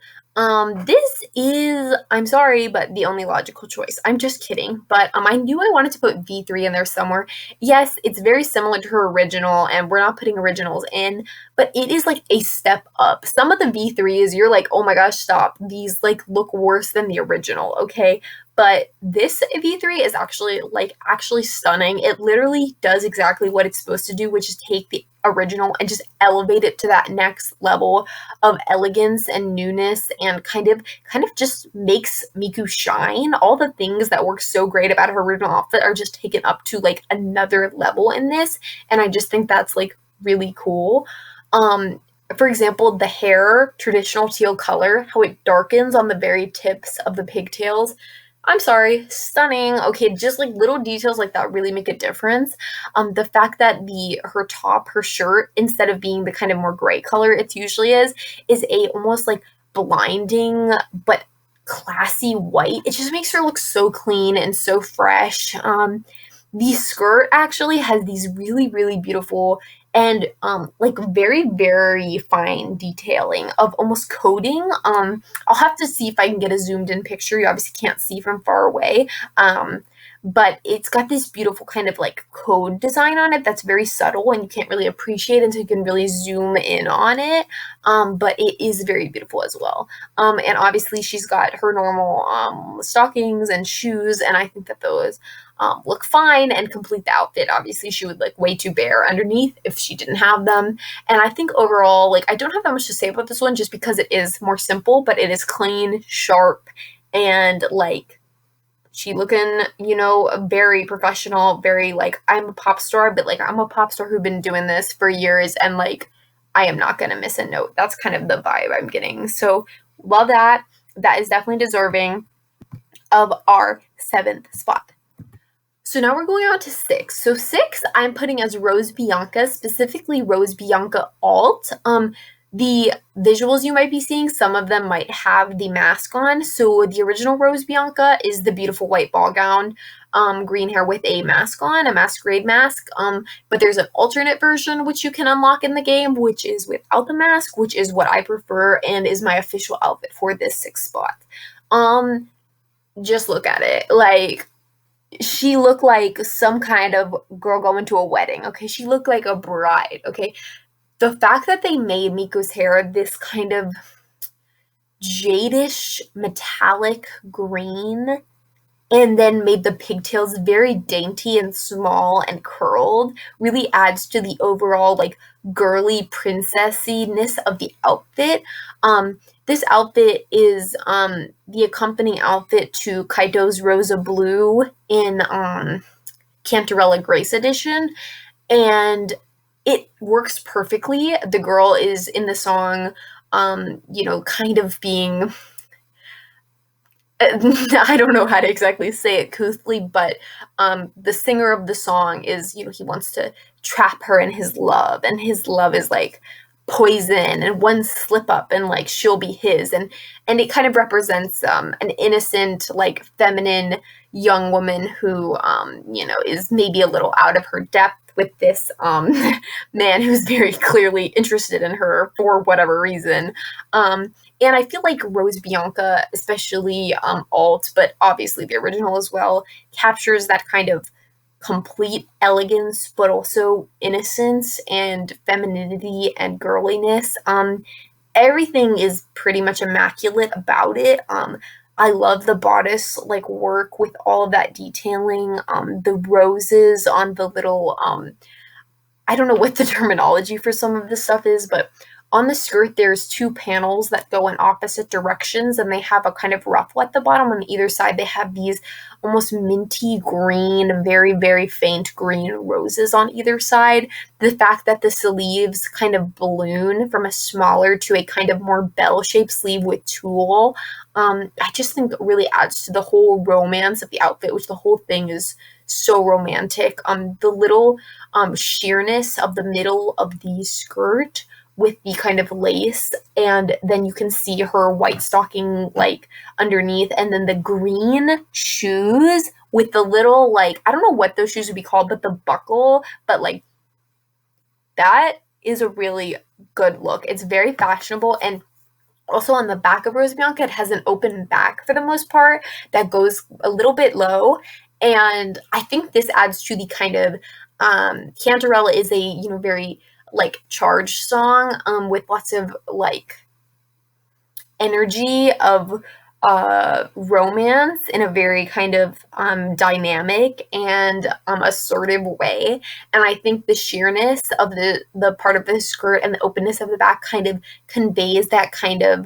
This is, I'm sorry, but the only logical choice. I'm just kidding, but I knew I wanted to put V3 in there somewhere. Yes, it's very similar to her original, and we're not putting originals in, but it is like a step up. Some of the V3s, you're like, oh my gosh, stop. These like look worse than the original, okay? But this V3 is actually stunning. It literally does exactly what it's supposed to do, which is take the original and just elevate it to that next level of elegance and newness, and kind of just makes Miku shine. All the things that work so great about her original outfit are just taken up to like another level in this, and I just think that's like really cool. For example, the hair, traditional teal color, how it darkens on the very tips of the pigtails. I'm sorry, stunning. Okay, just like little details like that really make a difference. The fact that her shirt, instead of being the kind of more gray color it usually is a almost like blinding but classy white. It just makes her look so clean and so fresh. The skirt actually has these really, really beautiful and like very, very fine detailing of almost coding. I'll have to see if I can get a zoomed in picture. You obviously can't see from far away. But it's got this beautiful kind of like code design on it that's very subtle and you can't really appreciate until you can really zoom in on it. But it is very beautiful as well. And obviously she's got her normal stockings and shoes, and I think that those look fine and complete the outfit. Obviously she would look way too bare underneath if she didn't have them. And I think overall, like, I don't have that much to say about this one just because it is more simple, but it is clean, sharp, and like she looking, very professional, very like, I'm a pop star, but like I'm a pop star who've been doing this for years, and like I am not gonna miss a note. That's kind of the vibe I'm getting. So love that. that is definitely deserving of our 7th spot. So now we're going on to 6. So 6 I'm putting as Rose Bianca, specifically Rose Bianca Alt. The visuals you might be seeing, some of them might have the mask on. So the original Rose Bianca is the beautiful white ball gown, green hair with a mask on, a masquerade mask. But there's an alternate version which you can unlock in the game, which is without the mask, which is what I prefer and is my official outfit for this 6th spot. Just look at it. Like, she looked like some kind of girl going to a wedding, okay? She looked like a bride, okay? The fact that they made Miku's hair this kind of jadish metallic green and then made the pigtails very dainty and small and curled really adds to the overall like girly princessiness of the outfit. This outfit is the accompanying outfit to Kaito's Rosa Blue in Cantarella Grace Edition, and it works perfectly. The girl is in the song, kind of being, I don't know how to exactly say it couthly, but the singer of the song is, he wants to trap her in his love, and his love is like poison, and one slip up and like she'll be his, and it kind of represents an innocent, like feminine young woman who is maybe a little out of her depth with this man who's very clearly interested in her for whatever reason. And I feel like Rose Bianca, especially Alt, but obviously the original as well, captures that kind of complete elegance, but also innocence and femininity and girliness. Everything is pretty much immaculate about it. I love the bodice like work with all of that detailing. The roses on the little, I don't know what the terminology for some of this stuff is, but on the skirt, there's 2 panels that go in opposite directions, and they have a kind of ruffle at the bottom. On either side, they have these almost minty green, very, very faint green roses on either side. The fact that the sleeves kind of balloon from a smaller to a kind of more bell-shaped sleeve with tulle, I just think really adds to the whole romance of the outfit, which the whole thing is so romantic. The little sheerness of the middle of the skirt with the kind of lace, and then you can see her white stocking like underneath, and then the green shoes with the little, like, I don't know what those shoes would be called, but the buckle, but like that is a really good look. It's very fashionable, and also on the back of Rose Bianca, it has an open back for the most part that goes a little bit low, and I think this adds to the kind of Cantarella is a very like charged song with lots of like energy of romance in a very kind of dynamic and assertive way. And I think the sheerness of the part of the skirt and the openness of the back kind of conveys that kind of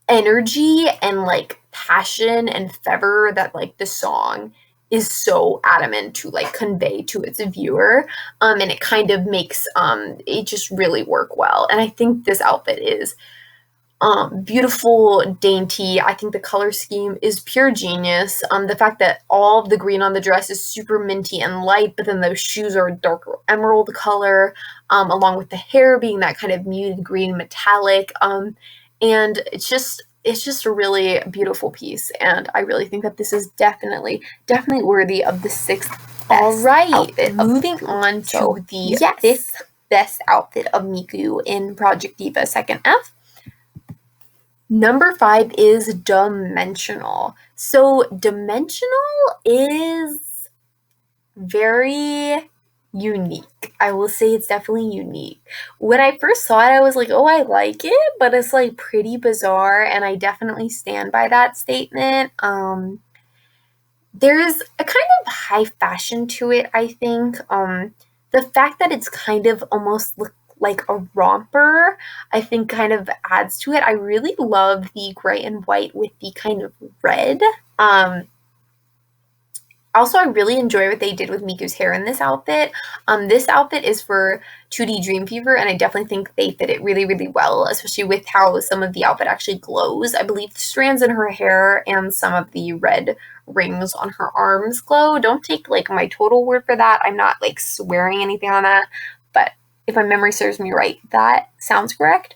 energy and like passion and fervor that like the song is so adamant to like convey to its viewer, and it kind of makes it just really work well. And I think this outfit is beautiful, dainty. I think the color scheme is pure genius. The fact that all of the green on the dress is super minty and light, but then those shoes are a darker emerald color, along with the hair being that kind of muted green metallic, and it's just a really beautiful piece, and I really think that this is definitely worthy of the 6th All right, outfit. Moving on to the 5th best outfit of Miku in Project Diva 2nd F. Number 5 is Dimensional. So Dimensional is very unique. I will say it's definitely unique. When I first saw it, I was like, oh, I like it, but it's like pretty bizarre, and I definitely stand by that statement. There's a kind of high fashion to it, I think. The fact that it's kind of almost like a romper, I think kind of adds to it. I really love the gray and white with the kind of red. Also, I really enjoy what they did with Miku's hair in this outfit. This outfit is for 2D Dream Fever, and I definitely think they fit it really, really well, especially with how some of the outfit actually glows. I believe the strands in her hair and some of the red rings on her arms glow. Don't take, like, my total word for that. I'm not, like, swearing anything on that, but if my memory serves me right, that sounds correct.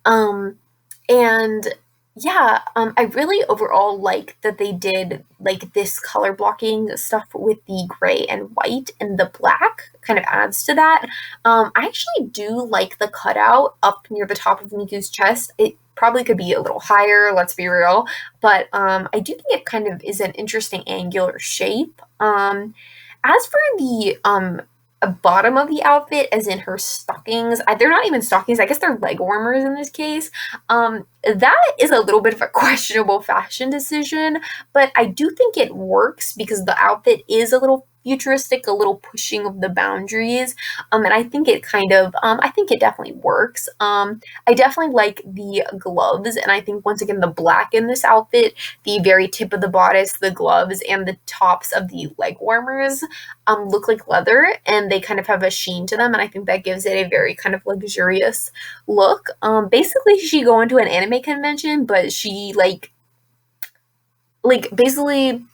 And yeah, I really overall like that they did like this color blocking stuff with the gray and white, and the black kind of adds to that. I actually do like the cutout up near the top of Miku's chest. It probably could be a little higher, let's be real, but I do think it kind of is an interesting angular shape. As for the bottom of the outfit, as in her stockings, they're not even stockings, I guess they're leg warmers in this case. That is a little bit of a questionable fashion decision, but I do think it works because the outfit is a little futuristic, a little pushing of the boundaries, and I think it kind of, I think it definitely works. I definitely like the gloves, and I think once again the black in this outfit, the very tip of the bodice, the gloves, and the tops of the leg warmers look like leather, and they kind of have a sheen to them, and I think that gives it a very kind of luxurious look. Basically, she go into an anime convention, but she like basically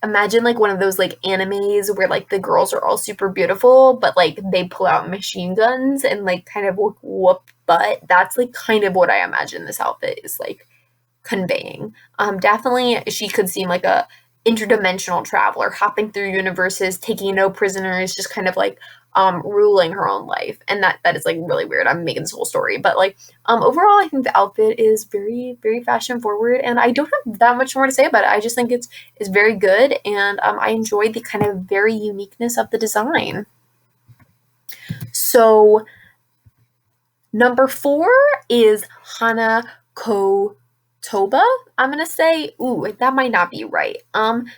imagine like one of those like animes where like the girls are all super beautiful, but like they pull out machine guns and like kind of whoop butt. That's like kind of what I imagine this outfit is like conveying. Definitely she could seem like a interdimensional traveler, hopping through universes, taking no prisoners, just kind of like ruling her own life. And that is like really weird. I'm making this whole story, but like overall I think the outfit is very, very fashion forward, and I don't have that much more to say about it. I just think it's very good, and I enjoy the kind of very uniqueness of the design. So number 4 is Hanako Toba, I'm gonna say. Ooh, that might not be right.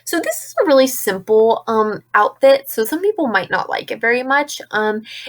So this is a really simple outfit, so some people might not like it very much.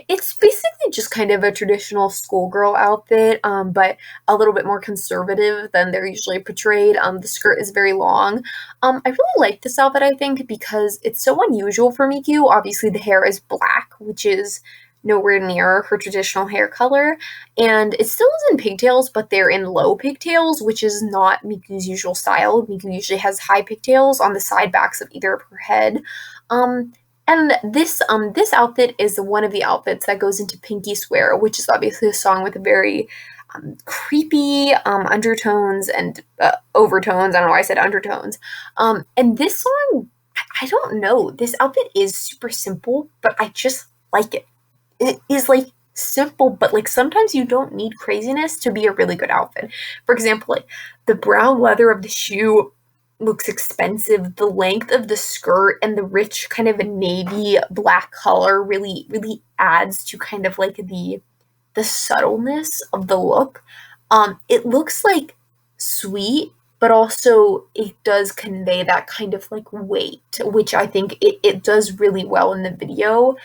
It's basically just kind of a traditional schoolgirl outfit, but a little bit more conservative than they're usually portrayed. The skirt is very long. I really like this outfit, I think, because it's so unusual for Miku. Obviously, the hair is black, which is nowhere near her traditional hair color, and it still is in pigtails, but they're in low pigtails, which is not Miku's usual style. Miku usually has high pigtails on the side backs of either of her head. And this outfit is one of the outfits that goes into Pinky Swear, which is obviously a song with a very creepy undertones and overtones. I don't know why I said undertones. And this song, I don't know. This outfit is super simple, but I just like it. It is like simple, but like sometimes you don't need craziness to be a really good outfit. For example, like the brown leather of the shoe looks expensive. The length of the skirt and the rich kind of navy black color really, really adds to kind of like the subtleness of the look. It looks like sweet, but also it does convey that kind of like weight, which I think it does really well in the video.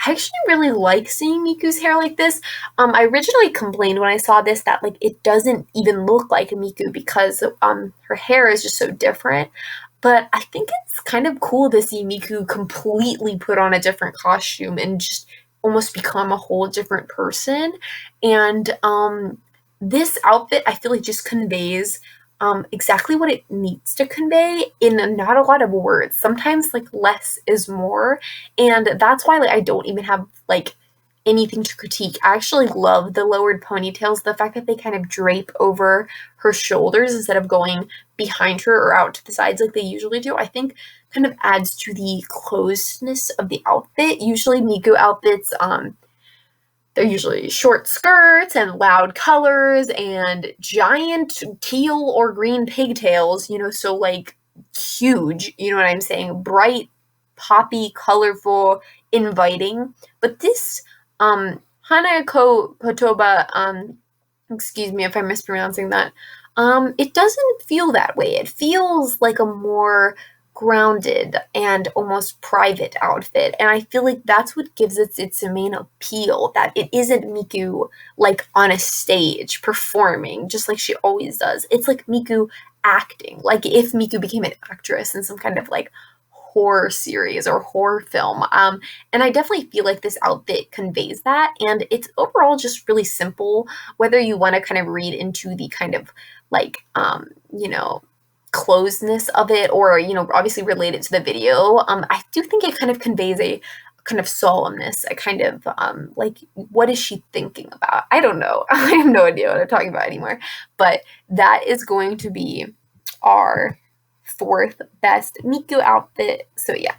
I actually really like seeing Miku's hair like this. I originally complained when I saw this that like it doesn't even look like Miku because her hair is just so different. But I think it's kind of cool to see Miku completely put on a different costume and just almost become a whole different person. And this outfit, I feel like just conveys exactly what it needs to convey in not a lot of words. Sometimes like less is more, and that's why like I don't even have like anything to critique. I actually love the lowered ponytails, the fact that they kind of drape over her shoulders instead of going behind her or out to the sides like they usually do. I think kind of adds to the closeness of the outfit. Usually Miku outfits, they're usually short skirts and loud colors and giant teal or green pigtails, so like huge, you know what I'm saying? Bright, poppy, colorful, inviting. But this Hanako Potoba, excuse me if I'm mispronouncing that, it doesn't feel that way. It feels like a more grounded and almost private outfit, and I feel like that's what gives it its main appeal, that it isn't Miku like on a stage performing just like she always does. It's like Miku acting, like if Miku became an actress in some kind of like horror series or horror film. And I definitely feel like this outfit conveys that. And it's overall just really simple, whether you want to kind of read into the kind of like, closeness of it or, obviously related to the video. I do think it kind of conveys a kind of solemnness, a kind of like, what is she thinking about? I don't know. I have no idea what I'm talking about anymore. But that is going to be our fourth best Miku outfit. So yeah.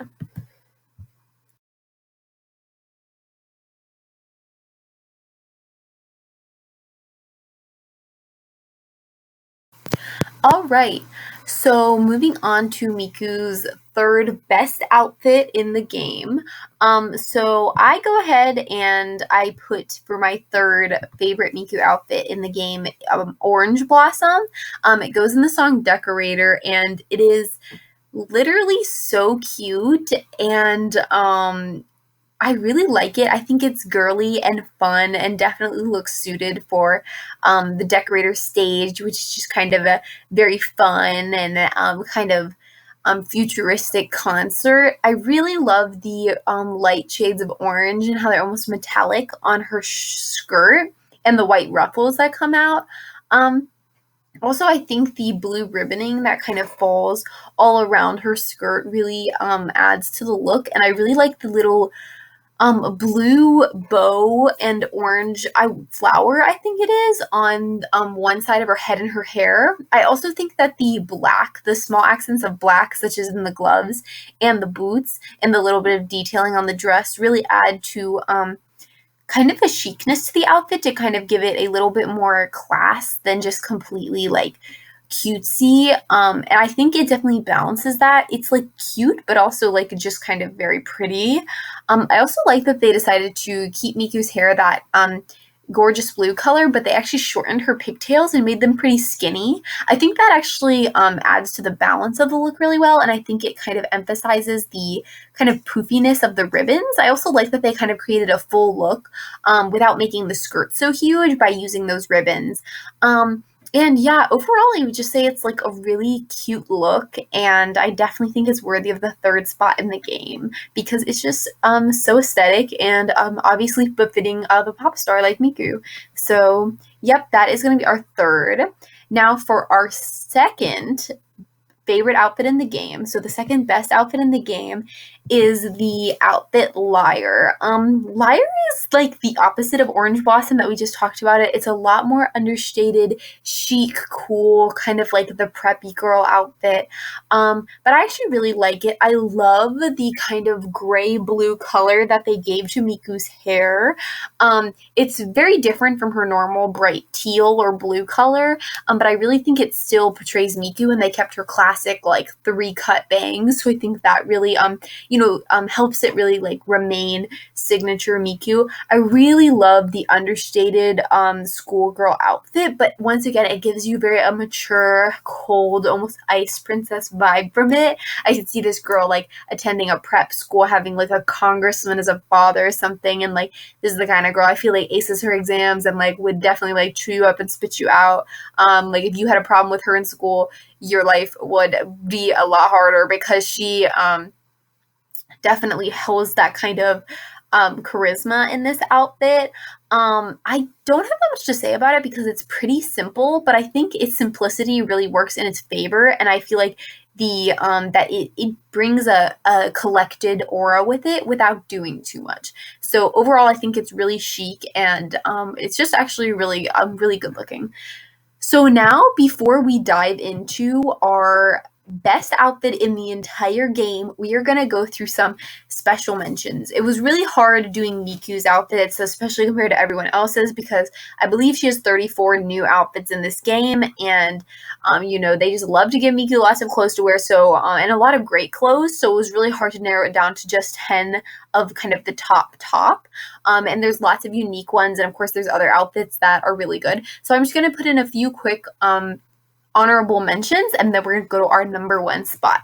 All right. So moving on to Miku's third best outfit in the game. So I go ahead and I put for my third favorite Miku outfit in the game, Orange Blossom. It goes in the song Decorator, and it is literally so cute, and I really like it. I think it's girly and fun and definitely looks suited for the decorator stage, which is just kind of a very fun and kind of futuristic concert. I really love the light shades of orange and how they're almost metallic on her skirt and the white ruffles that come out. Also, I think the blue ribboning that kind of falls all around her skirt really adds to the look, and I really like the little blue bow and orange flower, I think it is, on one side of her head and her hair. I also think that the small accents of black, such as in the gloves and the boots, and the little bit of detailing on the dress, really add to kind of a chicness to the outfit to kind of give it a little bit more class than just completely like cutesy. And I think it definitely balances that. It's like cute, but also like just kind of very pretty. I also like that they decided to keep Miku's hair that gorgeous blue color, but they actually shortened her pigtails and made them pretty skinny. I think that actually adds to the balance of the look really well, and I think it kind of emphasizes the kind of poofiness of the ribbons. I also like that they kind of created a full look without making the skirt so huge by using those ribbons. And yeah, overall, I would just say it's like a really cute look, and I definitely think it's worthy of the third spot in the game because it's just so aesthetic and obviously befitting of a pop star like Miku. So, yep, that is going to be our third. Now, for our second favorite outfit in the game, so the second best outfit in the game, is the outfit Liar. Liar is like the opposite of Orange Blossom that we just talked about. It's a lot more understated, chic, cool, kind of like the preppy girl outfit. But I actually really like it. I love the kind of gray blue color that they gave to Miku's hair. It's very different from her normal bright teal or blue color, but I really think it still portrays Miku, and they kept her classic like 3-cut bangs. So I think that really helps it really like remain signature Miku. I really love the understated schoolgirl outfit, but once again, it gives you very a mature, cold, almost ice princess vibe from it. I could see this girl like attending a prep school, having like a congressman as a father or something, and like this is the kind of girl I feel like aces her exams and like would definitely like chew you up and spit you out. Like if you had a problem with her in school, your life would be a lot harder because she definitely holds that kind of charisma in this outfit. I don't have that much to say about it because it's pretty simple, but I think its simplicity really works in its favor, and I feel like it brings a collected aura with it without doing too much. So overall, I think it's really chic, and it's just actually really really good looking. So now, before we dive into our best outfit in the entire game, we are going to go through some special mentions. It was really hard doing Miku's outfits, especially compared to everyone else's, because I believe she has 34 new outfits in this game, and they just love to give Miku lots of clothes to wear, so and a lot of great clothes, so it was really hard to narrow it down to just 10 of kind of the top. And there's lots of unique ones, and of course there's other outfits that are really good. So I'm just going to put in a few quick honorable mentions, and then we're going to go to our number one spot.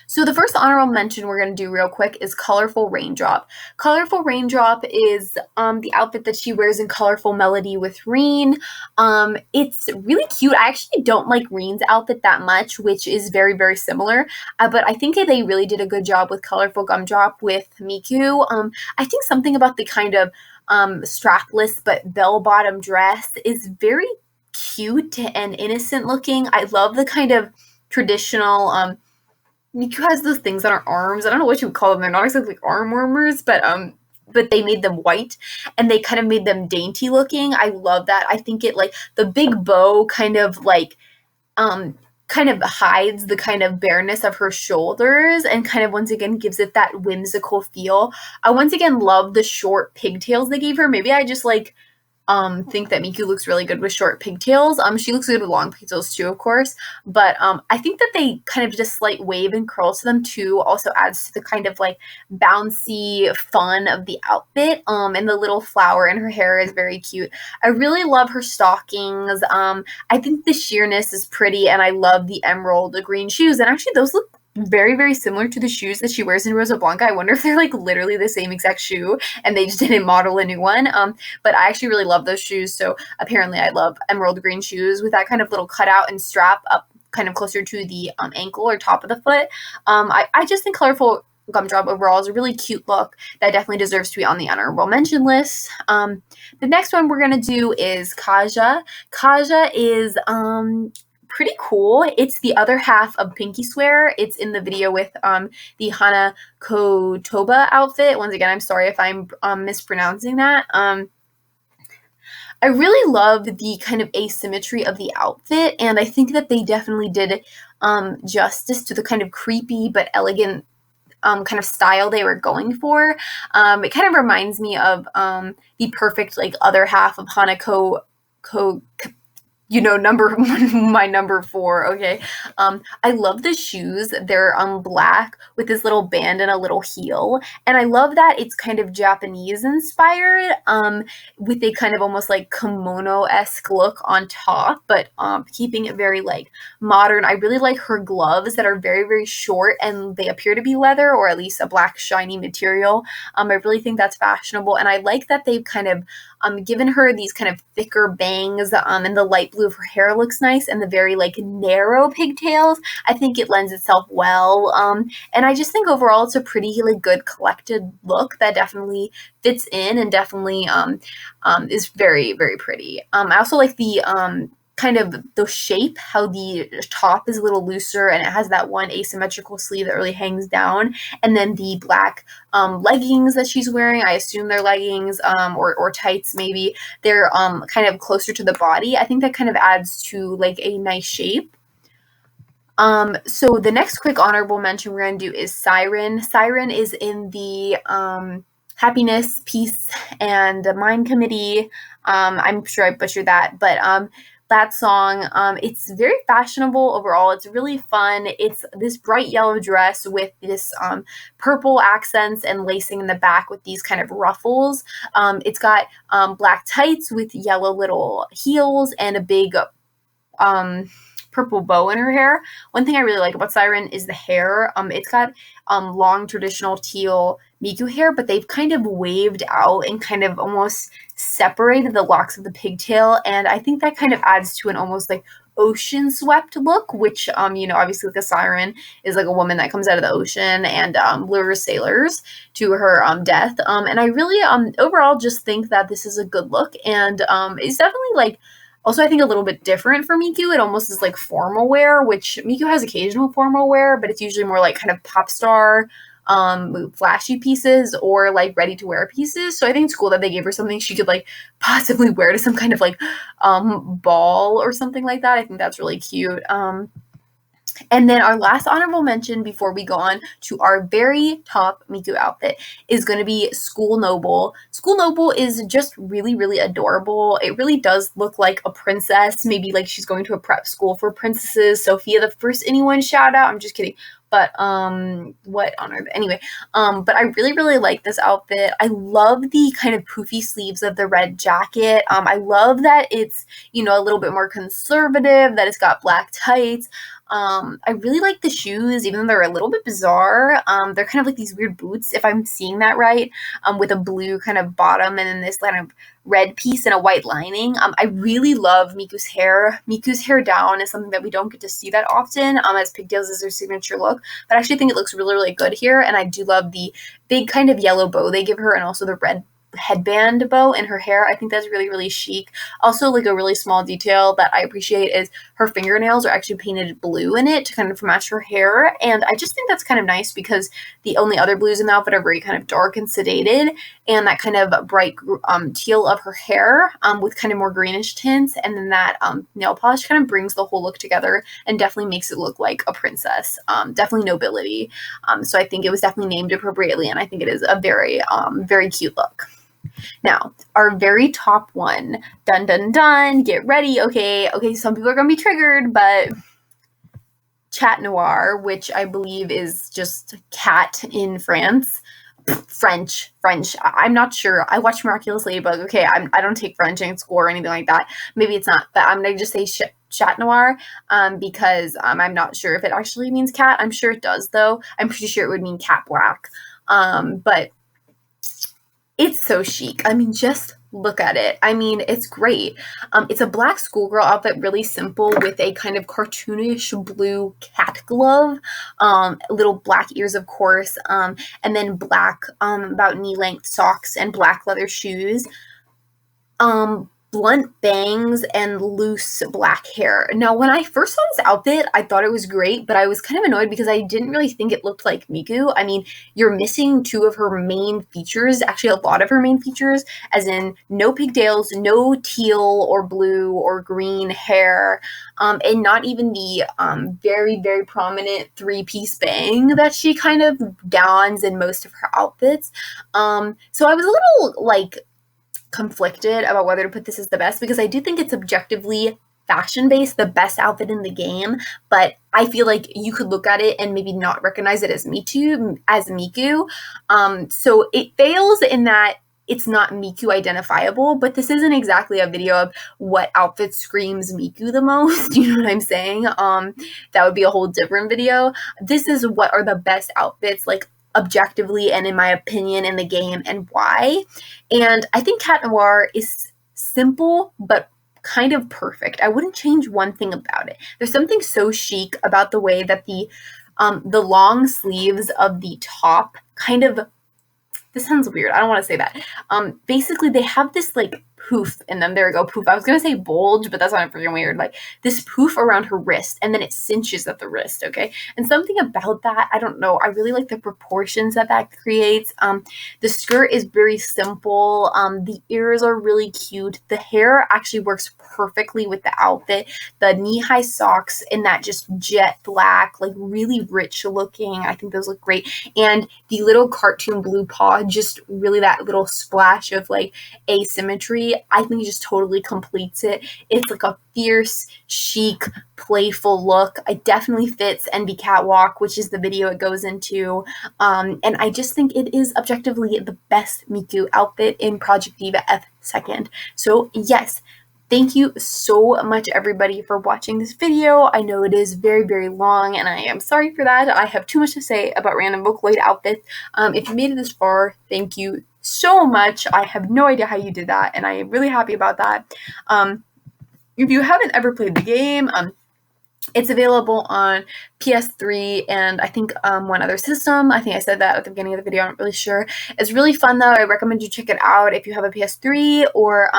So the first honorable mention we're going to do real quick is Colorful Raindrop. Colorful Raindrop is the outfit that she wears in Colorful Melody with Rin. It's really cute. I actually don't like Rin's outfit that much, which is very, very similar. But I think they really did a good job with Colorful Gumdrop with Miku. I think something about the kind of strapless but bell-bottom dress is very cute and innocent looking. I love the kind of traditional Miku has those things on her arms. I don't know what you would call them. They're not exactly arm warmers, but they made them white and they kind of made them dainty looking. I love that. I think it like the big bow kind of hides the kind of bareness of her shoulders and kind of once again gives it that whimsical feel. I once again love the short pigtails they gave her. Maybe I just think that Miku looks really good with short pigtails. She looks good with long pigtails too, of course. But I think that they kind of just slight wave and curls to them too also adds to the kind of like bouncy fun of the outfit. And the little flower in her hair is very cute. I really love her stockings. I think the sheerness is pretty and I love the emerald green shoes. And actually those look very, very similar to the shoes that she wears in Rosa Blanca. I wonder if they're like literally the same exact shoe and they just didn't model a new one. But I actually really love those shoes. So apparently I love emerald green shoes with that kind of little cutout and strap up kind of closer to the ankle or top of the foot. I just think Colorful Gumdrop overall is a really cute look that definitely deserves to be on the honorable mention list. The next one we're going to do is Kaja. Kaja is pretty cool. It's the other half of Pinky Swear. It's in the video with the Hana Kotoba outfit. Once again, I'm sorry if I'm mispronouncing that. I really love the kind of asymmetry of the outfit, and I think that they definitely did justice to the kind of creepy but elegant kind of style they were going for. It kind of reminds me of the perfect like other half of Hana my number 4, okay? I love the shoes. They're black with this little band and a little heel. And I love that it's kind of Japanese inspired, with a kind of almost like kimono-esque look on top, but keeping it very like modern. I really like her gloves that are very, very short and they appear to be leather or at least a black shiny material. I really think that's fashionable. And I like that they've kind of given her these kind of thicker bangs, and the light blue of her hair looks nice, and the very like narrow pigtails. I think it lends itself well, and I just think overall it's a pretty like good collected look that definitely fits in and definitely is very, very pretty. I also like the kind of the shape, how the top is a little looser and it has that one asymmetrical sleeve that really hangs down, and then the black leggings that she's wearing, I assume they're leggings or tights maybe, they're kind of closer to the body. I think that kind of adds to like a nice shape. So the next quick honorable mention we're going to do is Siren. Siren is in the Happiness, Peace, and Mind Committee. I'm sure I butchered that, but that song, it's very fashionable overall. It's really fun. It's this bright yellow dress with this purple accents and lacing in the back with these kind of ruffles. It's got black tights with yellow little heels and a big purple bow in her hair. One thing I really like about Siren is the hair. It's got long traditional teal Miku hair, but they've kind of waved out and kind of almost separated the locks of the pigtail, and I think that kind of adds to an almost like ocean swept look, which obviously like a siren is like a woman that comes out of the ocean and lures sailors to her death, and I really overall just think that this is a good look, and it's definitely like also I think a little bit different for Miku. It almost is like formal wear, which Miku has occasional formal wear, but it's usually more like kind of pop star flashy pieces or like ready to wear pieces. So I think it's cool that they gave her something she could like possibly wear to some kind of like ball or something like that. I think that's really cute. And then our last honorable mention before we go on to our very top Miku outfit is going to be School Noble. School Noble is just really, really adorable. It really does look like a princess, maybe like she's going to a prep school for princesses. Sophia the First Anyone shout out. I'm just kidding. But what honor? Anyway, but I really, really like this outfit. I love the kind of poofy sleeves of the red jacket. I love that it's, a little bit more conservative, that it's got black tights. I really like the shoes, even though they're a little bit bizarre. They're kind of like these weird boots, if I'm seeing that right, with a blue kind of bottom and then this kind of red piece and a white lining. I really love Miku's hair. Miku's hair down is something that we don't get to see that often, as pigtails is her signature look, but I actually think it looks really, really good here, and I do love the big kind of yellow bow they give her and also the red headband bow in her hair. I think that's really, really chic. Also, like a really small detail that I appreciate is her fingernails are actually painted blue in it to kind of match her hair, and I just think that's kind of nice because the only other blues in the outfit are very kind of dark and sedated, and that kind of bright teal of her hair with kind of more greenish tints, and then that nail polish kind of brings the whole look together and definitely makes it look like a princess, definitely nobility. So I think it was definitely named appropriately, and I think it is a very, very cute look. Now, our very top one, dun dun dun, get ready, okay, some people are gonna be triggered, but Chat Noir, which I believe is just cat in France, French, I'm not sure. I watch Miraculous Ladybug, okay, I don't take French in school or anything like that, maybe it's not, but I'm gonna just say Chat Noir, because I'm not sure if it actually means cat. I'm sure it does, though. I'm pretty sure it would mean cat black, but it's so chic. I mean, just look at it. I mean, it's great. It's a black schoolgirl outfit, really simple, with a kind of cartoonish blue cat glove, little black ears, of course, and then black, about knee-length socks and black leather shoes. Blunt bangs and loose black hair. Now, when I first saw this outfit, I thought it was great, but I was kind of annoyed because I didn't really think it looked like Miku. I mean, you're missing two of her main features, actually a lot of her main features, as in no pigtails, no teal or blue or green hair, and not even the very, very prominent three-piece bang that she kind of dons in most of her outfits. So I was a little, like, conflicted about whether to put this as the best, because I do think it's objectively fashion-based, the best outfit in the game, but I feel like you could look at it and maybe not recognize it as Miku. So it fails in that it's not Miku identifiable, but this isn't exactly a video of what outfit screams Miku the most. You know what I'm saying? That would be a whole different video. This is what are the best outfits, like, objectively and in my opinion in the game, and why. And I think Cat Noir is simple but kind of perfect. I wouldn't change one thing about it. There's something so chic about the way that the long sleeves of the top kind of, this sounds weird, I don't want to say that. Basically they have this like poof in them. There we go, poof. I was gonna say bulge, but that's not freaking weird. Like this poof around her wrist, and then it cinches at the wrist, okay? And something about that, I don't know, I really like the proportions that that creates. The skirt is very simple. The ears are really cute. The hair actually works perfectly with the outfit. The knee-high socks in that just jet black, like really rich looking. I think those look great. And the little cartoon blue paw, just really that little splash of like asymmetry, I think it just totally completes it. It's like a fierce, chic, playful look. It definitely fits NB Catwalk, which is the video it goes into. And I just think it is objectively the best Miku outfit in Project Diva F second. So yes, thank you so much everybody for watching this video. I know it is very, very long, and I am sorry for that. I have too much to say about random Vocaloid outfits. If you made it this far, thank you so much. I have no idea how you did that, and I am really happy about that. If you haven't ever played the game, it's available on PS3 and I think one other system. I think I said that at the beginning of the video. I'm not really sure. It's really fun though. I recommend you check it out if you have a PS3, or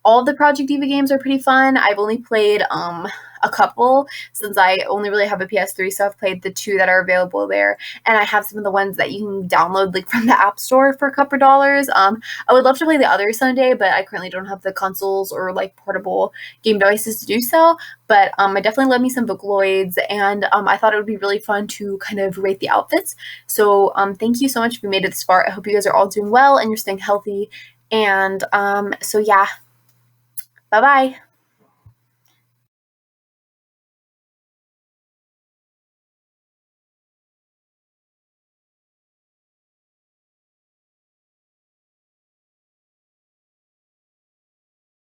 all of the Project Diva games are pretty fun. I've only played a couple since I only really have a PS3, so I've played the two that are available there, and I have some of the ones that you can download like from the App Store for a couple dollars. I would love to play the others someday, but I currently don't have the consoles or like portable game devices to do so. But I definitely love me some Vocaloids, and I thought it would be really fun to kind of rate the outfits. So thank you so much if you made it this far. I hope you guys are all doing well and you're staying healthy. And so yeah, bye bye.